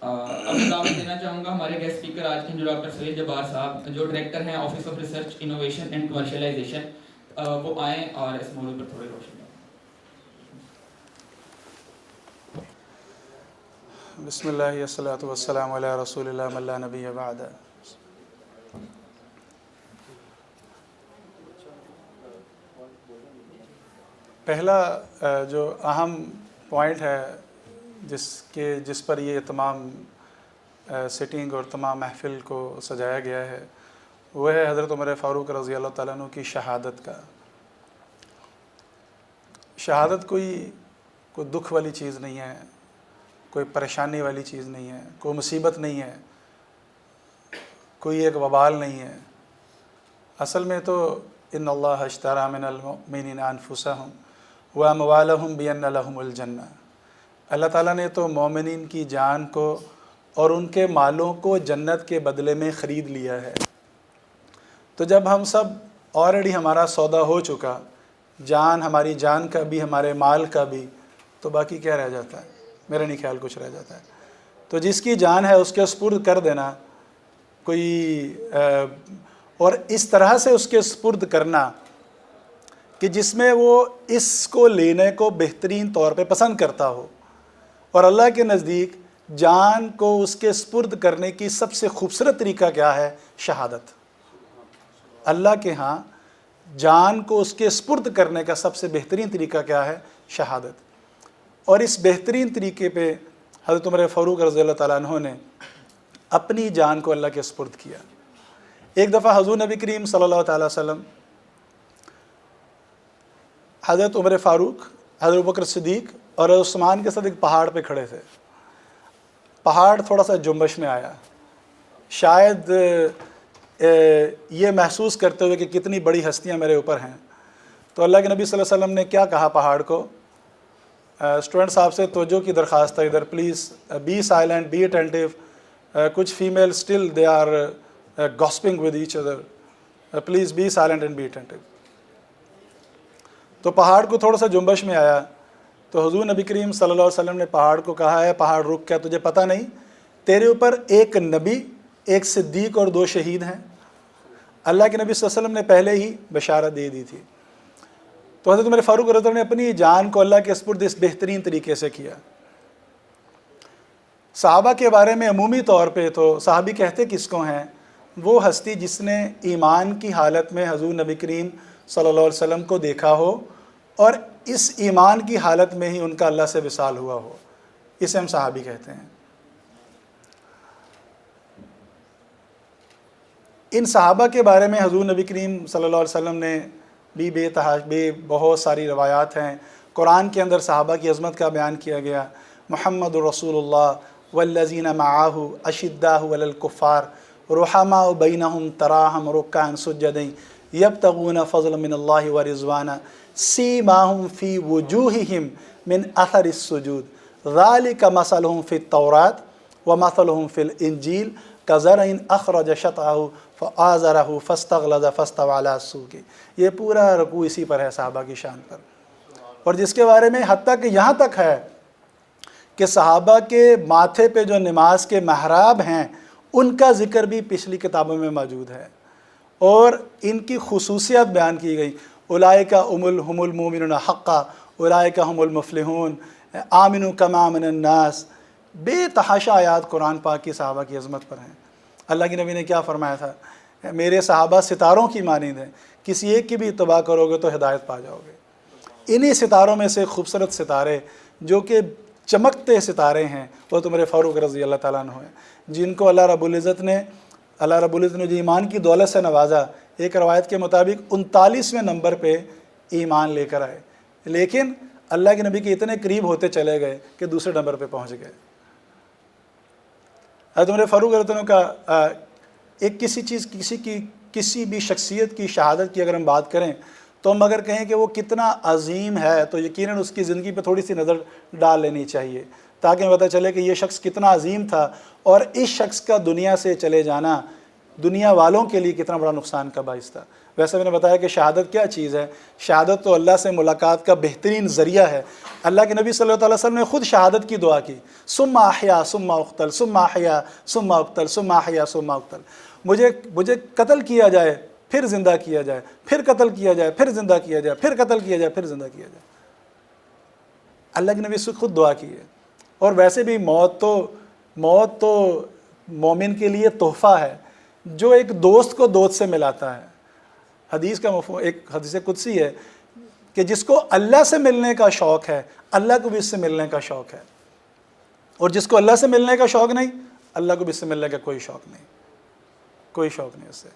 اب میں دعوت دینا چاہوں گا ہمارے گیسٹ اسپیکر آج کے جو ڈاکٹر سہیل جبار صاحب، جو ڈائریکٹر ہیں office of research innovation and commercialisation, وہ آئیں اور اس موضوع پر تھوڑے روشنی ڈالیں۔ بسم اللہ والصلاۃ والسلام علی رسول اللہ من لا نبی بعد۔ پہلا جو اہم پوائنٹ ہے جس پر یہ تمام سٹنگ اور تمام محفل کو سجایا گیا ہے، وہ ہے حضرت عمر فاروق رضی اللہ تعالیٰ عنہ کی شہادت کا۔ شہادت کوئی دکھ والی چیز نہیں ہے، کوئی پریشانی والی چیز نہیں ہے، کوئی مصیبت نہیں ہے، کوئی ایک وبال نہیں ہے۔ اصل میں تو ان اللہ اشتری من المؤمنین انفسہم واموالہم بان لہم الجنہ، اللہ تعالیٰ نے تو مومنین کی جان کو اور ان کے مالوں کو جنت کے بدلے میں خرید لیا ہے۔ تو جب ہم سب آلریڈی ہمارا سودا ہو چکا، ہماری جان کا بھی ہمارے مال کا بھی، تو باقی کیا رہ جاتا ہے؟ میرا نہیں خیال کچھ رہ جاتا ہے۔ تو جس کی جان ہے اس کے سپرد کر دینا، اور اس طرح سے اس کے سپرد کرنا کہ جس میں وہ اس کو لینے کو بہترین طور پہ پسند کرتا ہو۔ اور اللہ کے نزدیک جان کو اس کے سپرد کرنے کی سب سے خوبصورت طریقہ کیا ہے؟ شہادت۔ اللہ کے ہاں جان کو اس کے سپرد کرنے کا سب سے بہترین طریقہ کیا ہے؟ شہادت۔ اور اس بہترین طریقے پہ حضرت عمر فاروق رضی اللہ تعالیٰ عنہ نے اپنی جان کو اللہ کے سپرد کیا۔ ایک دفعہ حضور نبی کریم صلی اللہ تعالیٰ وسلم حضرت عمر فاروق، حضرت بکر صدیق اور عثمان کے ساتھ ایک پہاڑ پہ کھڑے تھے۔ پہاڑ تھوڑا سا جنبش میں آیا، شاید یہ محسوس کرتے ہوئے کہ کتنی بڑی ہستیاں میرے اوپر ہیں۔ تو اللہ کے نبی صلی اللہ علیہ وسلم نے کیا کہا پہاڑ کو؟ اسٹوڈنٹ صاحب سے توجہ کی درخواست ہے ادھر، please be silent, be attentive. کچھ female still they are gasping with each other, please be silent and be attentive. تو پہاڑ کو تھوڑا سا جنبش میں آیا، تو حضور نبی کریم صلی اللہ علیہ وسلم نے پہاڑ کو کہا ہے پہاڑ رک، کیا تجھے پتہ نہیں تیرے اوپر ایک نبی، ایک صدیق اور 2 شہید ہیں؟ اللہ کے نبی صلی اللہ علیہ وسلم نے پہلے ہی بشارت دے دی تھی۔ تو حضرت عمر فاروق رضی اللہ عنہ نے اپنی جان کو اللہ کے سپرد اس بہترین طریقے سے کیا۔ صحابہ کے بارے میں عمومی طور پہ تو صحابی کہتے کس کو ہیں؟ وہ ہستی جس نے ایمان کی حالت میں حضور نبی کریم صلی اللہ علیہ وسلم کو دیکھا ہو اور اس ایمان کی حالت میں ہی ان کا اللہ سے وصال ہوا ہو، اسے ہم صحابی کہتے ہیں۔ ان صحابہ کے بارے میں حضور نبی کریم صلی اللہ علیہ وسلم نے بے بہت ساری روایات ہیں۔ قرآن کے اندر صحابہ کی عظمت کا بیان کیا گیا۔ محمد رسول اللہ والذین معاہ اشداء علی الکفار رحماء بینہم تراہم رکعا سجدا یبتغون فضلا من اللہ ورضوانا سیماہم فی وجوہہم من اثر السجود ذالک مثلہم فی التوراۃ ومثلہم فی الانجیل کزرع اخرج شطأہ فآزرہ فاستغلظ فاستوى علی سوقہ۔ یہ پورا رکوع اسی پر ہے صحابہ کی شان پر، اور جس کے بارے میں حتیٰ کہ یہاں تک ہے کہ صحابہ کے ماتھے پہ جو نماز کے محراب ہیں ان کا ذکر بھی پچھلی کتابوں میں موجود ہے، اور ان کی خصوصیات بیان کی گئی۔ اولئک هم المؤمنون حقا اولئک هم المفلحون آمنوا کما آمن الناس۔ بے تحاشا آیات قرآن پاک کی صحابہ کی عظمت پر ہیں۔ اللہ کے نبی نے کیا فرمایا تھا؟ میرے صحابہ ستاروں کی مانند ہیں، کسی ایک کی بھی اتباع کرو گے تو ہدایت پا جاؤ گے۔ انہی ستاروں میں سے خوبصورت ستارے جو کہ چمکتے ستارے ہیں وہ تو میرے فاروق رضی اللہ تعالیٰ عنہ ہیں، جن کو اللہ رب العزت نے جو ایمان کی دولت سے نوازا۔ ایک روایت کے مطابق 39ویں نمبر پہ ایمان لے کر آئے، لیکن اللہ کے نبی کے اتنے قریب ہوتے چلے گئے کہ دوسرے نمبر پہ پہنچ گئے۔ حضرت عمر فاروق رضی اللہ عنہ کا ایک کسی بھی شخصیت کی شہادت کی اگر ہم بات کریں تو ہم اگر کہیں کہ وہ کتنا عظیم ہے تو یقیناً اس کی زندگی پہ تھوڑی سی نظر ڈال لینی چاہیے، تاکہ ہمیں پتہ چلے کہ یہ شخص کتنا عظیم تھا، اور اس شخص کا دنیا سے چلے جانا دنیا والوں کے لیے کتنا بڑا نقصان کا باعث تھا۔ ویسے میں نے بتایا کہ شہادت کیا چیز ہے؟ شہادت تو اللہ سے ملاقات کا بہترین ذریعہ ہے۔ اللہ کے نبی صلی اللہ علیہ وسلم نے خود شہادت کی دعا کی، ثم احیا ثم اقتل ثم احیا ثم اقتل ثم احیا ثم اقتل، مجھے قتل کیا جائے پھر زندہ کیا جائے، پھر قتل کیا جائے پھر زندہ کیا جائے، پھر قتل کیا جائے پھر زندہ کیا جائے۔ اللہ کے نبی سے خود دعا کی ہے۔ اور ویسے بھی موت تو مومن کے لیے تحفہ ہے جو ایک دوست کو دوست سے ملاتا ہے۔ حدیث کا مفہوم ایک حدیث قدسی ہے کہ جس کو اللہ سے ملنے کا شوق ہے اللہ کو بھی اس سے ملنے کا شوق ہے، اور جس کو اللہ سے ملنے کا شوق نہیں اللہ کو بھی اس سے ملنے کا کوئی شوق نہیں اس سے۔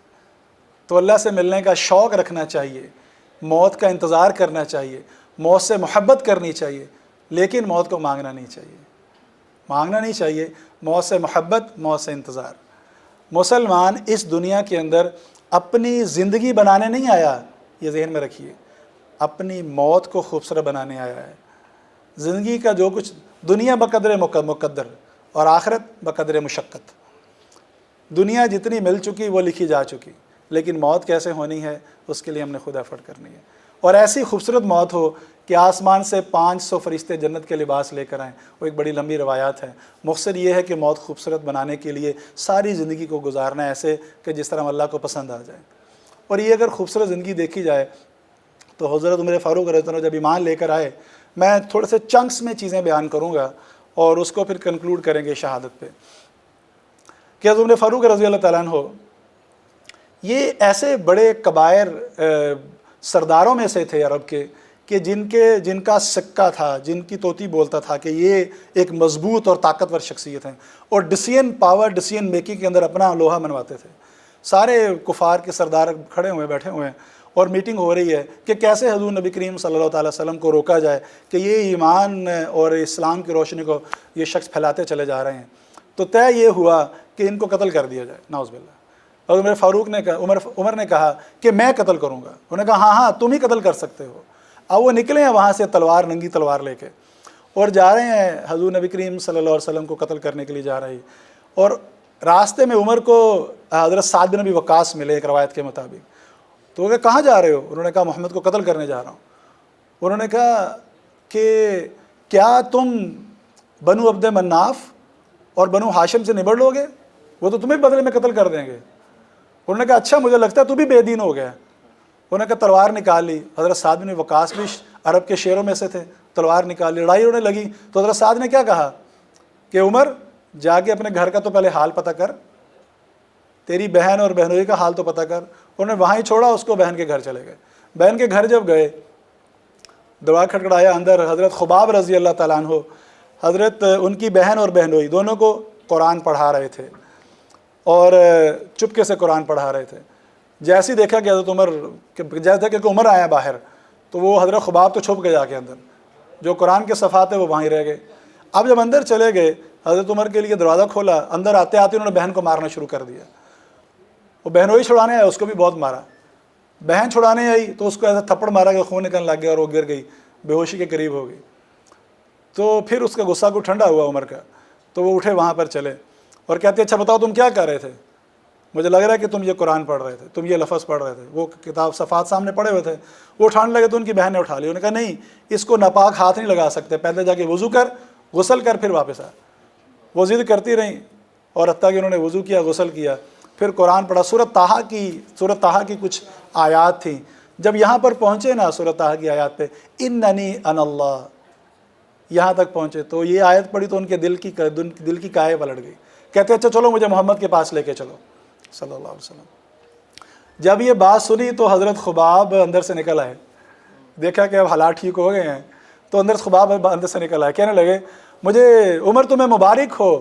تو اللہ سے ملنے کا شوق رکھنا چاہیے، موت کا انتظار کرنا چاہیے، موت سے محبت کرنی چاہیے، لیکن موت کو مانگنا نہیں چاہیے، موت سے محبت، موت سے انتظار۔ مسلمان اس دنیا کے اندر اپنی زندگی بنانے نہیں آیا، یہ ذہن میں رکھیے، اپنی موت کو خوبصورت بنانے آیا ہے۔ زندگی کا جو کچھ، دنیا بقدر مقدر اور آخرت بقدر مشقت۔ دنیا جتنی مل چکی وہ لکھی جا چکی، لیکن موت کیسے ہونی ہے اس کے لیے ہم نے خود ایفرٹ کرنی ہے، اور ایسی خوبصورت موت ہو کہ آسمان سے 500 فرشتے جنت کے لباس لے کر آئیں۔ وہ ایک بڑی لمبی روایات ہے۔ مقصد یہ ہے کہ موت خوبصورت بنانے کے لیے ساری زندگی کو گزارنا ہے ایسے کہ جس طرح اللہ کو پسند آ جائے۔ اور یہ اگر خوبصورت زندگی دیکھی جائے تو حضرت عمر فاروق رضی اللہ عنہ جب ایمان لے کر آئے، میں تھوڑے سے چنکس میں چیزیں بیان کروں گا اور اس کو پھر کنکلوڈ کریں گے شہادت پہ، کہ حضرت عمر فاروق رضی اللہ تعالیٰ عنہ یہ ایسے بڑے کبائر سرداروں میں سے تھے عرب کے کہ جن کا سکہ تھا، جن کی طوطی بولتا تھا کہ یہ ایک مضبوط اور طاقتور شخصیت ہیں، اور ڈیسیژن میکنگ کے اندر اپنا لوہا منواتے تھے۔ سارے کفار کے سردار کھڑے ہوئے بیٹھے ہوئے ہیں اور میٹنگ ہو رہی ہے کہ کیسے حضور نبی کریم صلی اللہ علیہ وسلم کو روکا جائے کہ یہ ایمان اور اسلام کی روشنی کو یہ شخص پھیلاتے چلے جا رہے ہیں۔ تو طے یہ ہوا کہ ان کو قتل کر دیا جائے، نعوذ باللہ۔ اور عمر نے کہا کہ میں قتل کروں گا۔ انہوں نے کہا ہاں تم ہی قتل کر سکتے ہو۔ اب وہ نکلے ہیں وہاں سے ننگی تلوار لے کے اور جا رہے ہیں حضور نبی کریم صلی اللہ علیہ وسلم کو قتل کرنے کے لیے جا رہے ہیں، اور راستے میں عمر کو حضرت سعد بن ابی وقاص ملے ایک روایت کے مطابق۔ تو وہ کہا کہاں جا رہے ہو؟ انہوں نے کہا محمد کو قتل کرنے جا رہا ہوں۔ انہوں نے کہا کہ کیا تم بنو عبد مناف اور بنو ہاشم سے نبڑ لو گے؟ وہ تو تمہیں بدلے میں قتل کر دیں گے۔ انہوں نے کہا اچھا مجھے لگتا ہے تو بھی بے دین ہو گیا۔ انہوں نے کہا تلوار نکال لی۔ حضرت سعد بن وقاص بھی عرب کے شیروں میں سے تھے، تلوار نکال لی، لڑائی ہونے لگی۔ تو حضرت سعد نے کیا کہا کہ عمر جا کے اپنے گھر کا تو پہلے حال پتہ کر، تیری بہن اور بہنوئی کا حال تو پتہ کر۔ انہوں نے وہاں ہی چھوڑا اس کو، بہن کے گھر چلے گئے۔ بہن کے گھر جب گئے، دروازہ کھٹکھٹایا، اندر حضرت خباب رضی اللہ تعالیٰ عنہ، حضرت ان کی بہن اور بہنوئی دونوں کو قرآن پڑھا رہے تھے اور چپکے سے قرآن پڑھا رہے تھے۔ جیسے ہی دیکھا کہ حضرت عمر، جیسے کہ عمر آیا باہر، تو وہ حضرت خباب تو چھپ گئے جا کے اندر، جو قرآن کے صفحات ہیں وہ وہیں رہ گئے۔ اب جب اندر چلے گئے، حضرت عمر کے لیے دروازہ کھولا، اندر آتے آتے انہوں نے بہن کو مارنا شروع کر دیا۔ وہ بہنوئی چھڑانے آیا، اس کو بھی بہت مارا۔ بہن چھڑانے آئی تو اس کو ایسا تھپڑ مارا کہ خون نکلنے لگ گیا اور وہ گر گئی، بے ہوشی کے قریب ہو گئی۔ تو پھر اس کا غصہ کو ٹھنڈا ہوا عمر کا، تو وہ اٹھے وہاں پر چلے اور کہتے اچھا بتاؤ تم کیا کر رہے تھے؟ مجھے لگ رہا ہے کہ تم یہ قرآن پڑھ رہے تھے، تم یہ لفظ پڑھ رہے تھے۔ وہ کتاب صفحات سامنے پڑھے ہوئے تھے، وہ اٹھانے لگے تو ان کی بہن نے اٹھا لی۔ انہوں نے کہا نہیں، اس کو ناپاک ہاتھ نہیں لگا سکتے، پہلے جا کے وضو کر، غسل کر، پھر واپس آ۔ وہ ضد کرتی رہیں اور حتیٰ کہ انہوں نے وضو کیا، غسل کیا، پھر قرآن پڑھا۔ سورۃ طٰہٰ کی کچھ آیات تھیں۔ جب یہاں پر پہنچے نا سورۃ طٰہٰ کی آیات پہ، اننی انا اللہ، یہاں تک پہنچے تو یہ آیت پڑھی تو ان کے دل کی کائے پلٹ گئی۔ کہتے اچھا چلو مجھے محمد کے پاس لے کے چلو صلی اللہ علیہ وسلم۔ جب یہ بات سنی تو حضرت خباب اندر سے نکل آئے، دیکھا کہ اب حالات ٹھیک ہو گئے ہیں تو اندر سے خباب اندر سے نکل آئے، کہنے لگے مجھے عمر تمہیں مبارک ہو،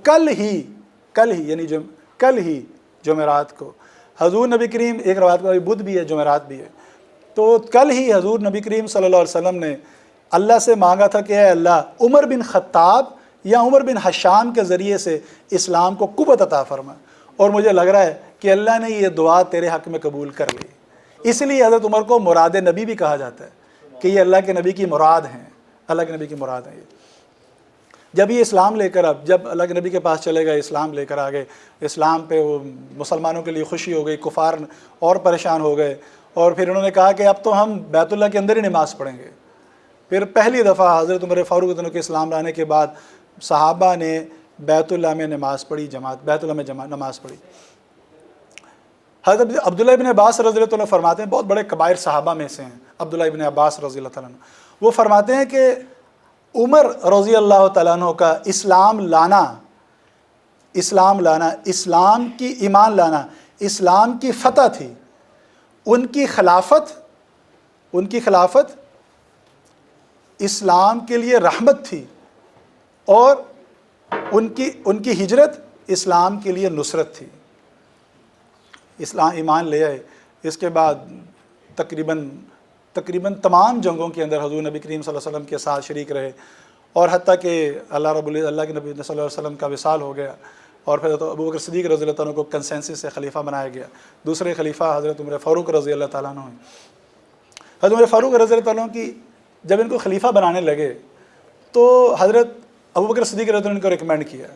کل ہی یعنی کل ہی جمعرات کو حضور نبی کریم، ایک روایت میں بدھ بھی ہے جمعرات بھی ہے، تو کل ہی حضور نبی کریم صلی اللہ علیہ وسلم نے اللہ سے مانگا تھا کہ اے اللہ عمر بن خطاب یا عمر بن حشام کے ذریعے سے اسلام کو قوت عطا فرما، اور مجھے لگ رہا ہے کہ اللہ نے یہ دعا تیرے حق میں قبول کر لی۔ اس لیے حضرت عمر کو مراد نبی بھی کہا جاتا ہے کہ یہ اللہ کے نبی کی مراد ہیں، اللہ کے نبی کی مراد ہیں یہ۔ جب یہ اسلام لے کر اب جب اللہ کے نبی کے پاس چلے گئے، اسلام لے کر آ گئے، اسلام پہ وہ مسلمانوں کے لیے خوشی ہو گئی، کفار اور پریشان ہو گئے، اور پھر انہوں نے کہا کہ اب تو ہم بیت اللہ کے اندر ہی نماز پڑھیں گے۔ پھر پہلی دفعہ حضرت عمر فاروق رضی اللہ عنہ کے اسلام لانے کے بعد صحابہ نے بیت اللہ میں نماز پڑھی، بیت اللہ میں نماز پڑھی۔ حضرت عبداللہ ابن عباس رضی اللہ عنہ فرماتے ہیں، بہت بڑے کبائر صحابہ میں سے ہیں عبداللہ ابن عباس رضی اللہ عنہ، وہ فرماتے ہیں کہ عمر رضی اللہ تعالیٰ عنہ کا اسلام لانا، اسلام کی ایمان لانا، اسلام کی فتح تھی۔ ان کی خلافت اسلام کے لیے رحمت تھی، اور ان کی ہجرت اسلام کے لیے نصرت تھی۔ اسلام ایمان لے آئے، اس کے بعد تقریباً تمام جنگوں کے اندر حضور نبی کریم صلی اللہ علیہ وسلم کے ساتھ شریک رہے، اور حتیٰ کہ اللہ کے نبی صلی اللہ علیہ وسلم کا وصال ہو گیا، اور پھر ابو بکر صدیق رضی اللہ عنہ کو کنسنسس سے خلیفہ بنایا گیا۔ دوسرے خلیفہ حضرت عمر فاروق رضی اللہ تعالیٰ عنہ ہیں۔ حضرت عمر فاروق رضی اللہ عنہ کی جب ان کو خلیفہ بنانے لگے تو حضرت ابو بکر صدیق رضی اللہ عنہ کو ریکمینڈ کیا۔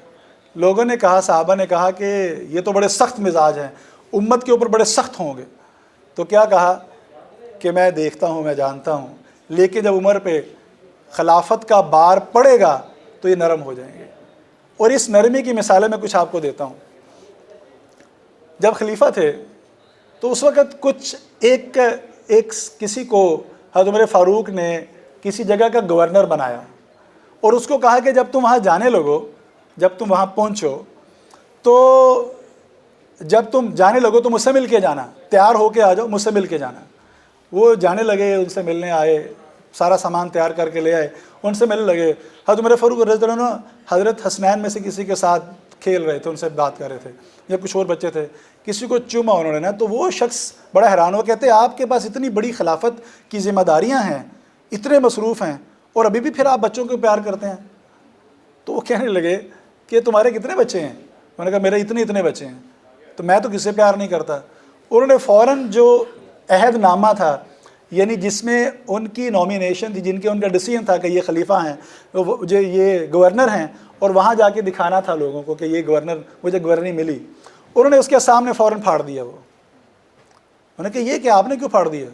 لوگوں نے کہا، صحابہ نے کہا کہ یہ تو بڑے سخت مزاج ہیں، امت کے اوپر بڑے سخت ہوں گے۔ تو کیا کہا کہ میں دیکھتا ہوں، میں جانتا ہوں، لیکن جب عمر پہ خلافت کا بار پڑے گا تو یہ نرم ہو جائیں گے۔ اور اس نرمی کی مثالیں میں کچھ آپ کو دیتا ہوں۔ جب خلیفہ تھے تو اس وقت کسی کو حضرت عمر فاروق نے کسی جگہ کا گورنر بنایا، اور اس کو کہا کہ جب تم وہاں جانے لگو، جب تم وہاں پہنچو تو مجھ سے مل کے جانا، تیار ہو کے آ جاؤ، مجھ سے مل کے جانا۔ وہ جانے لگے، ان سے ملنے آئے، سارا سامان تیار کر کے لے آئے، ان سے ملنے لگے۔ حضرت عمر فاروق رضی اللہ عنہ حضرت حسنین میں سے کسی کے ساتھ کھیل رہے تھے، ان سے بات کر رہے تھے، یا کچھ اور بچے تھے، کسی کو چوما انہوں نے نا، تو وہ شخص بڑا حیران ہو، کہتے آپ کے پاس اتنی بڑی خلافت کی ذمہ داریاں ہیں، اتنے مصروف ہیں، اور ابھی بھی پھر آپ بچوں کو پیار کرتے ہیں۔ تو وہ کہنے لگے کہ تمہارے کتنے بچے ہیں؟ انہوں نے کہا میرے اتنے بچے ہیں، تو میں تو کسی سے پیار نہیں کرتا۔ انہوں نے فوراً جو عہد نامہ تھا، یعنی جس میں ان کی نومینیشن تھی، ان کا ڈیسیژن تھا کہ یہ خلیفہ ہیں، یہ گورنر ہیں، اور وہاں جا کے دکھانا تھا لوگوں کو کہ یہ گورنر، مجھے گورنری ملی، انہوں نے اس کے سامنے فوراً پھاڑ دیا۔ انہوں نے کہا یہ کہ آپ نے کیوں پھاڑ دیا؟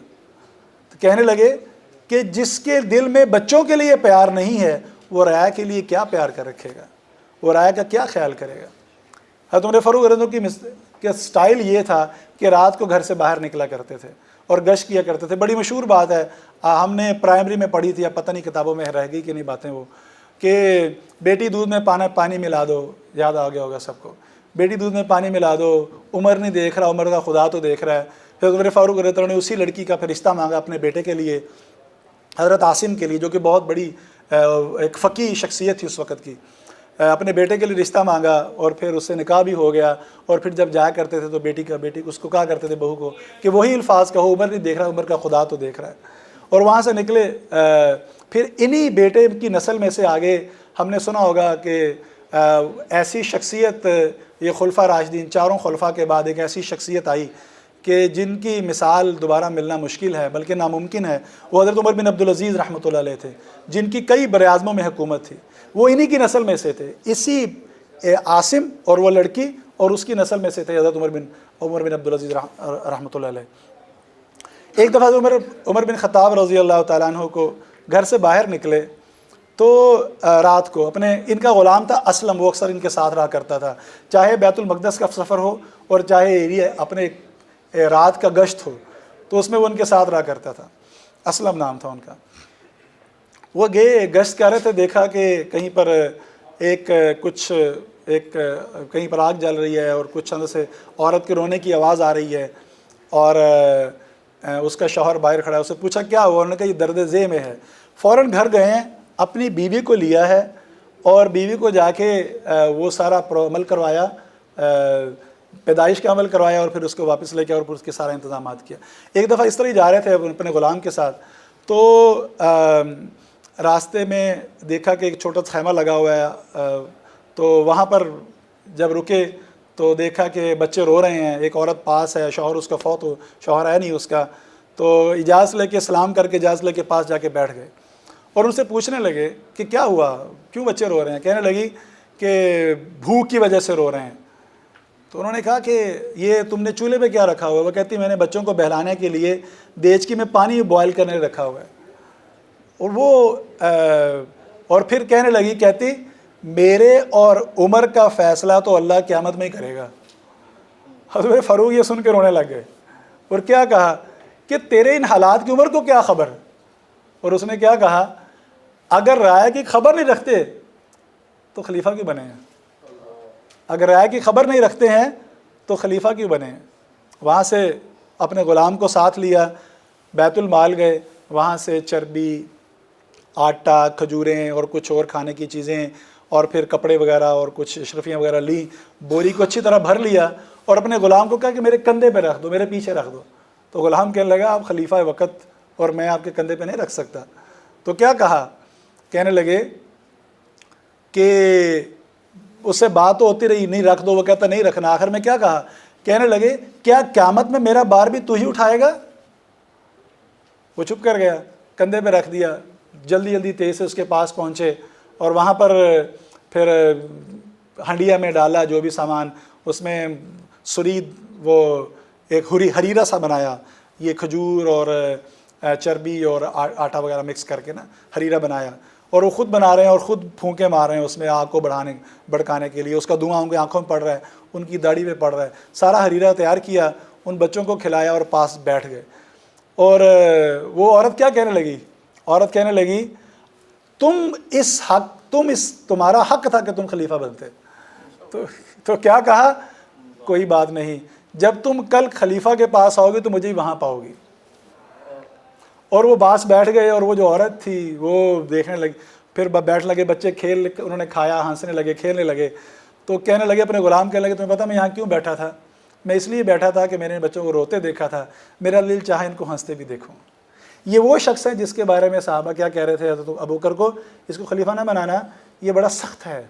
تو کہنے لگے کہ جس کے دل میں بچوں کے لیے پیار نہیں ہے، وہ رعایا کے لیے کیا پیار کر رکھے گا، وہ رعایا کا کیا خیال کرے گا۔ حضرت عمر فاروق رضی اللہ عنہ کی سٹائل یہ تھا کہ رات کو گھر سے باہر نکلا کرتے تھے اور گشت کیا کرتے تھے۔ بڑی مشہور بات ہے، ہم نے پرائمری میں پڑھی تھی، اب پتہ نہیں کتابوں میں رہ گئی کہ نہیں باتیں، وہ کہ بیٹی دودھ میں پانی ملا دو، یاد آ گیا ہوگا سب کو، بیٹی دودھ میں پانی ملا دو، عمر نہیں دیکھ رہا، عمر کا خدا تو دیکھ رہا ہے۔ حضرت عمر فاروق رضی اللہ عنہ نے اسی لڑکی کا پھر رشتہ مانگا اپنے بیٹے کے لیے، حضرت عاصم کے لیے، جو کہ بہت بڑی ایک فقیہ شخصیت تھی اس وقت کی۔ اپنے بیٹے کے لیے رشتہ مانگا، اور پھر اس سے نکاح بھی ہو گیا، اور پھر جب جایا کرتے تھے تو بیٹی اس کو کہا کرتے تھے بہو کو کہ وہی الفاظ کہو، عمر نہیں دیکھ رہا، عمر کا خدا تو دیکھ رہا ہے۔ اور وہاں سے نکلے، پھر انہی بیٹے کی نسل میں سے آگے ہم نے سنا ہوگا کہ ایسی شخصیت، یہ خلفاء راشدین، چاروں خلفاء کے بعد ایک ایسی شخصیت آئی کہ جن کی مثال دوبارہ ملنا مشکل ہے بلکہ ناممکن ہے۔ وہ حضرت عمر بن عبدالعزیز رحمۃ اللہ علیہ تھے، جن کی کئی براعظموں میں حکومت تھی، وہ انہی کی نسل میں سے تھے، اسی عاصم اور وہ لڑکی اور اس کی نسل میں سے تھے حضرت عمر بن عبدالعزیز رحمۃ اللہ علیہ۔ ایک دفعہ عمر بن خطاب رضی اللہ تعالیٰ عنہ کو گھر سے باہر نکلے تو رات کو ان کا غلام تھا اسلم، وہ اکثر ان کے ساتھ رہا کرتا تھا، چاہے بیت المقدس کا سفر ہو اور چاہے ایریا اپنے رات کا گشت ہو، تو اس میں وہ ان کے ساتھ رہا کرتا تھا، اسلم نام تھا ان کا۔ وہ گئے گشت کر رہے تھے، دیکھا کہ کہیں پر کہیں پر آگ جل رہی ہے اور کچھ اندر سے عورت کے رونے کی آواز آ رہی ہے، اور اس کا شوہر باہر کھڑا ہے۔ اسے پوچھا کیا ہوا؟ انہوں نے کہا یہ درد ذہ میں ہے۔ فوراً گھر گئے ہیں، اپنی بیوی کو لیا ہے اور بیوی کو جا کے وہ سارا عمل کروایا، پیدائش کا عمل کروایا، اور پھر اس کو واپس لے کے اور پھر اس کے سارا انتظامات کیا۔ ایک دفعہ اس طرح ہی جا رہے تھے اپنے غلام کے ساتھ، تو راستے میں دیکھا کہ ایک چھوٹا سا خیمہ لگا ہوا ہے، تو وہاں پر جب رکے تو دیکھا کہ بچے رو رہے ہیں، ایک عورت پاس ہے، شوہر اس کا فوت ہو، شوہر ہے نہیں اس کا، تو اجازت لے کے سلام کر کے اجازت لے کے پاس جا کے بیٹھ گئے، اور ان سے پوچھنے لگے کہ کیا ہوا، کیوں بچے رو رہے ہیں؟ کہنے لگی کہ بھوک کی وجہ سے رو رہے ہیں۔ تو انہوں نے کہا کہ یہ تم نے چولہے پہ کیا رکھا ہوا ہے؟ وہ کہتی میں نے بچوں کو بہلانے کے لیے دیچکی میں پانی بوائل کرنے رکھا ہوا ہے۔ اور وہ اور پھر کہنے لگی، کہتی میرے اور عمر کا فیصلہ تو اللہ قیامت میں ہی کرے گا۔ حضرت فاروق یہ سن کے رونے لگ گئے اور کیا کہا کہ تیرے ان حالات کی عمر کو کیا خبر؟ اور اس نے کیا کہا، اگر رائے کی خبر نہیں رکھتے تو خلیفہ کیوں بنے ہیں؟ اگر رائے کی خبر نہیں رکھتے ہیں تو خلیفہ کیوں بنے ہیں؟ وہاں سے اپنے غلام کو ساتھ لیا، بیت المال گئے، وہاں سے چربی، آٹا، کھجوریں اور کچھ اور کھانے کی چیزیں اور پھر کپڑے وغیرہ اور کچھ اشرفیاں وغیرہ لیں، بوری کو اچھی طرح بھر لیا اور اپنے غلام کو کہا کہ میرے کندھے پہ رکھ دو، میرے پیچھے رکھ دو۔ تو غلام کہنے لگا آپ خلیفہ وقت اور میں آپ کے کندھے پہ نہیں رکھ سکتا۔ تو کیا کہا، کہنے لگے کہ اس سے بات تو ہوتی رہی، نہیں رکھ دو، وہ کہتا نہیں رکھنا۔ آخر میں کیا کہا، کہنے لگے کیا قیامت میں میرا بار بھی تو ہی اٹھائے گا؟ وہ چپ کر گیا، کندھے پہ رکھ دیا، جلدی جلدی تیز سے اس کے پاس پہنچے اور وہاں پر پھر ہنڈیا میں ڈالا جو بھی سامان، اس میں سرید وہ ایک حریرہ سا بنایا، یہ کھجور اور چربی اور آٹا وغیرہ مکس کر کے نا حریرہ بنایا، اور وہ خود بنا رہے ہیں اور خود پھونکے مار رہے ہیں اس میں آگ کو بھڑکانے کے لیے، اس کا دھواں ان کی آنکھوں میں پڑ رہا ہے، ان کی داڑھی پہ پڑ رہا ہے۔ سارا حریرہ تیار کیا، ان بچوں کو کھلایا اور پاس بیٹھ گئے۔ اور وہ عورت کیا کہنے لگی، عورت کہنے لگی تمہارا حق تھا کہ تم خلیفہ بنتے۔ تو کیا کہا، کوئی بات نہیں، جب تم کل خلیفہ کے پاس آؤ گی تو مجھے ہی وہاں پاؤ گی۔ اور وہ باس بیٹھ گئے اور وہ جو عورت تھی وہ دیکھنے لگی، پھر بیٹھ لگے بچے، انہوں نے کھایا، ہنسنے لگے، کھیلنے لگے۔ تو کہنے لگے اپنے غلام، کہنے لگے تمہیں پتہ میں یہاں کیوں بیٹھا تھا؟ میں اس لیے بیٹھا تھا کہ میں نے بچوں کو روتے دیکھا تھا، میرا دل چاہا ان کو ہنستے بھی دیکھوں۔ یہ وہ شخص ہے جس کے بارے میں صحابہ کیا کہہ رہے تھے حضرت ابوبکر کو، اس کو خلیفہ نہ بنانا، یہ بڑا سخت ہے۔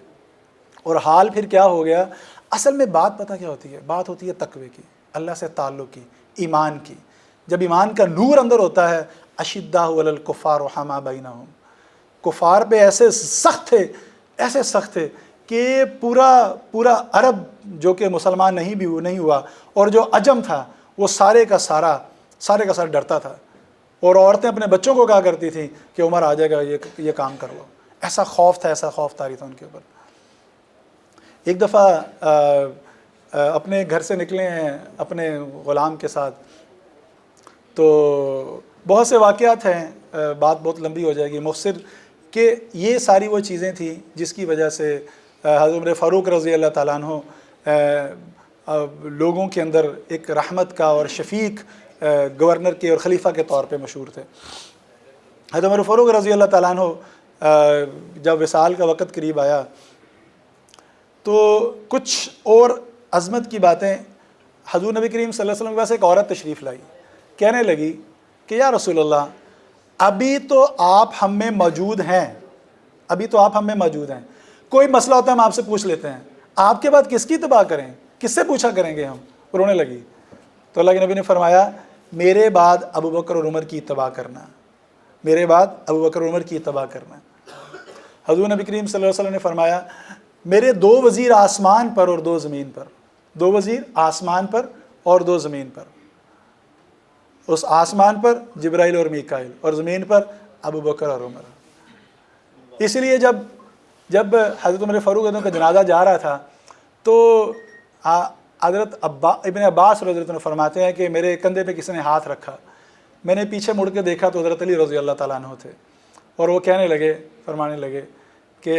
اور حال پھر کیا ہو گیا، اصل میں بات پتہ کیا ہوتی ہے، بات ہوتی ہے تقوی کی، اللہ سے تعلق کی، ایمان کی۔ جب ایمان کا نور اندر ہوتا ہے، اشداء علی الکفار رحماء بینہم، کفار پہ ایسے سخت تھے کہ پورا عرب جو کہ مسلمان نہیں ہوا اور جو عجم تھا وہ سارے کا سارا ڈرتا تھا، اور عورتیں اپنے بچوں کو کہا کرتی تھیں کہ عمر آ جائے گا، یہ کام کر لو۔ ایسا خوف طاری تھا ان کے اوپر۔ ایک دفعہ اپنے گھر سے نکلے ہیں اپنے غلام کے ساتھ، تو بہت سے واقعات ہیں، بات بہت لمبی ہو جائے گی، مختصر کہ یہ ساری وہ چیزیں تھیں جس کی وجہ سے حضرت عمر فاروق رضی اللہ تعالیٰ عنہ لوگوں کے اندر ایک رحمت کا اور شفیق گورنر کے اور خلیفہ کے طور پہ مشہور تھے۔ حضرت عمر فاروق رضی اللہ تعالیٰ عنہ جب وصال کا وقت قریب آیا تو کچھ اور عظمت کی باتیں، حضور نبی کریم صلی اللہ علیہ وسلم کے پاس ایک عورت تشریف لائی، کہنے لگی کہ یا رسول اللہ ابھی تو آپ ہم میں موجود ہیں، کوئی مسئلہ ہوتا ہے ہم آپ سے پوچھ لیتے ہیں، آپ کے بعد کس کی اتباع کریں، کس سے پوچھا کریں گے ہم؟ رونے لگی۔ تو اللہ کے نبی نے فرمایا میرے بعد ابوبکر اور عمر کی اتباع کرنا، حضور نبی کریم صلی اللہ علیہ وسلم نے فرمایا میرے 2 وزیر آسمان پر اور 2 زمین پر، 2 وزیر آسمان پر اور 2 زمین پر، اس آسمان پر جبرائیل اور میکائیل اور زمین پر ابوبکر اور عمر۔ اس لیے جب حضرت عمر فاروق کا جنازہ جا رہا تھا تو حضرت ابن عباس رضی اللہ عنہ فرماتے ہیں کہ میرے کندھے پہ کسی نے ہاتھ رکھا، میں نے پیچھے مڑ کے دیکھا تو حضرت علی رضی اللہ تعالیٰ عنہ تھے، اور وہ فرمانے لگے کہ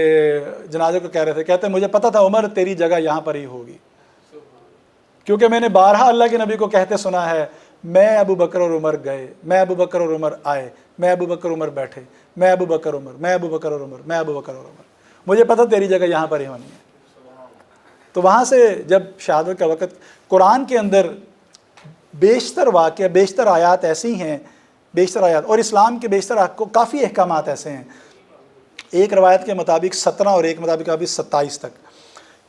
جنازے کو کہہ رہے تھے، کہتے ہیں مجھے پتہ تھا عمر تیری جگہ یہاں پر ہی ہوگی، کیونکہ میں نے بارہا اللہ کے نبی کو کہتے سنا ہے میں ابوبکر اور عمر گئے، میں ابوبکر اور عمر آئے، میں ابوبکر عمر بیٹھے، میں ابوبکر عمر، میں ابوبکر اور عمر، میں ابوبکر اور عمر، مجھے پتہ تیری جگہ یہاں پر ہی ہونی ہے۔ تو وہاں سے جب شہادت کا وقت، قرآن کے اندر بیشتر آیات ایسی ہیں، اور اسلام کے بیشتر کافی احکامات ایسے ہیں، ایک روایت کے مطابق 17 اور ایک مطابق 27 تک،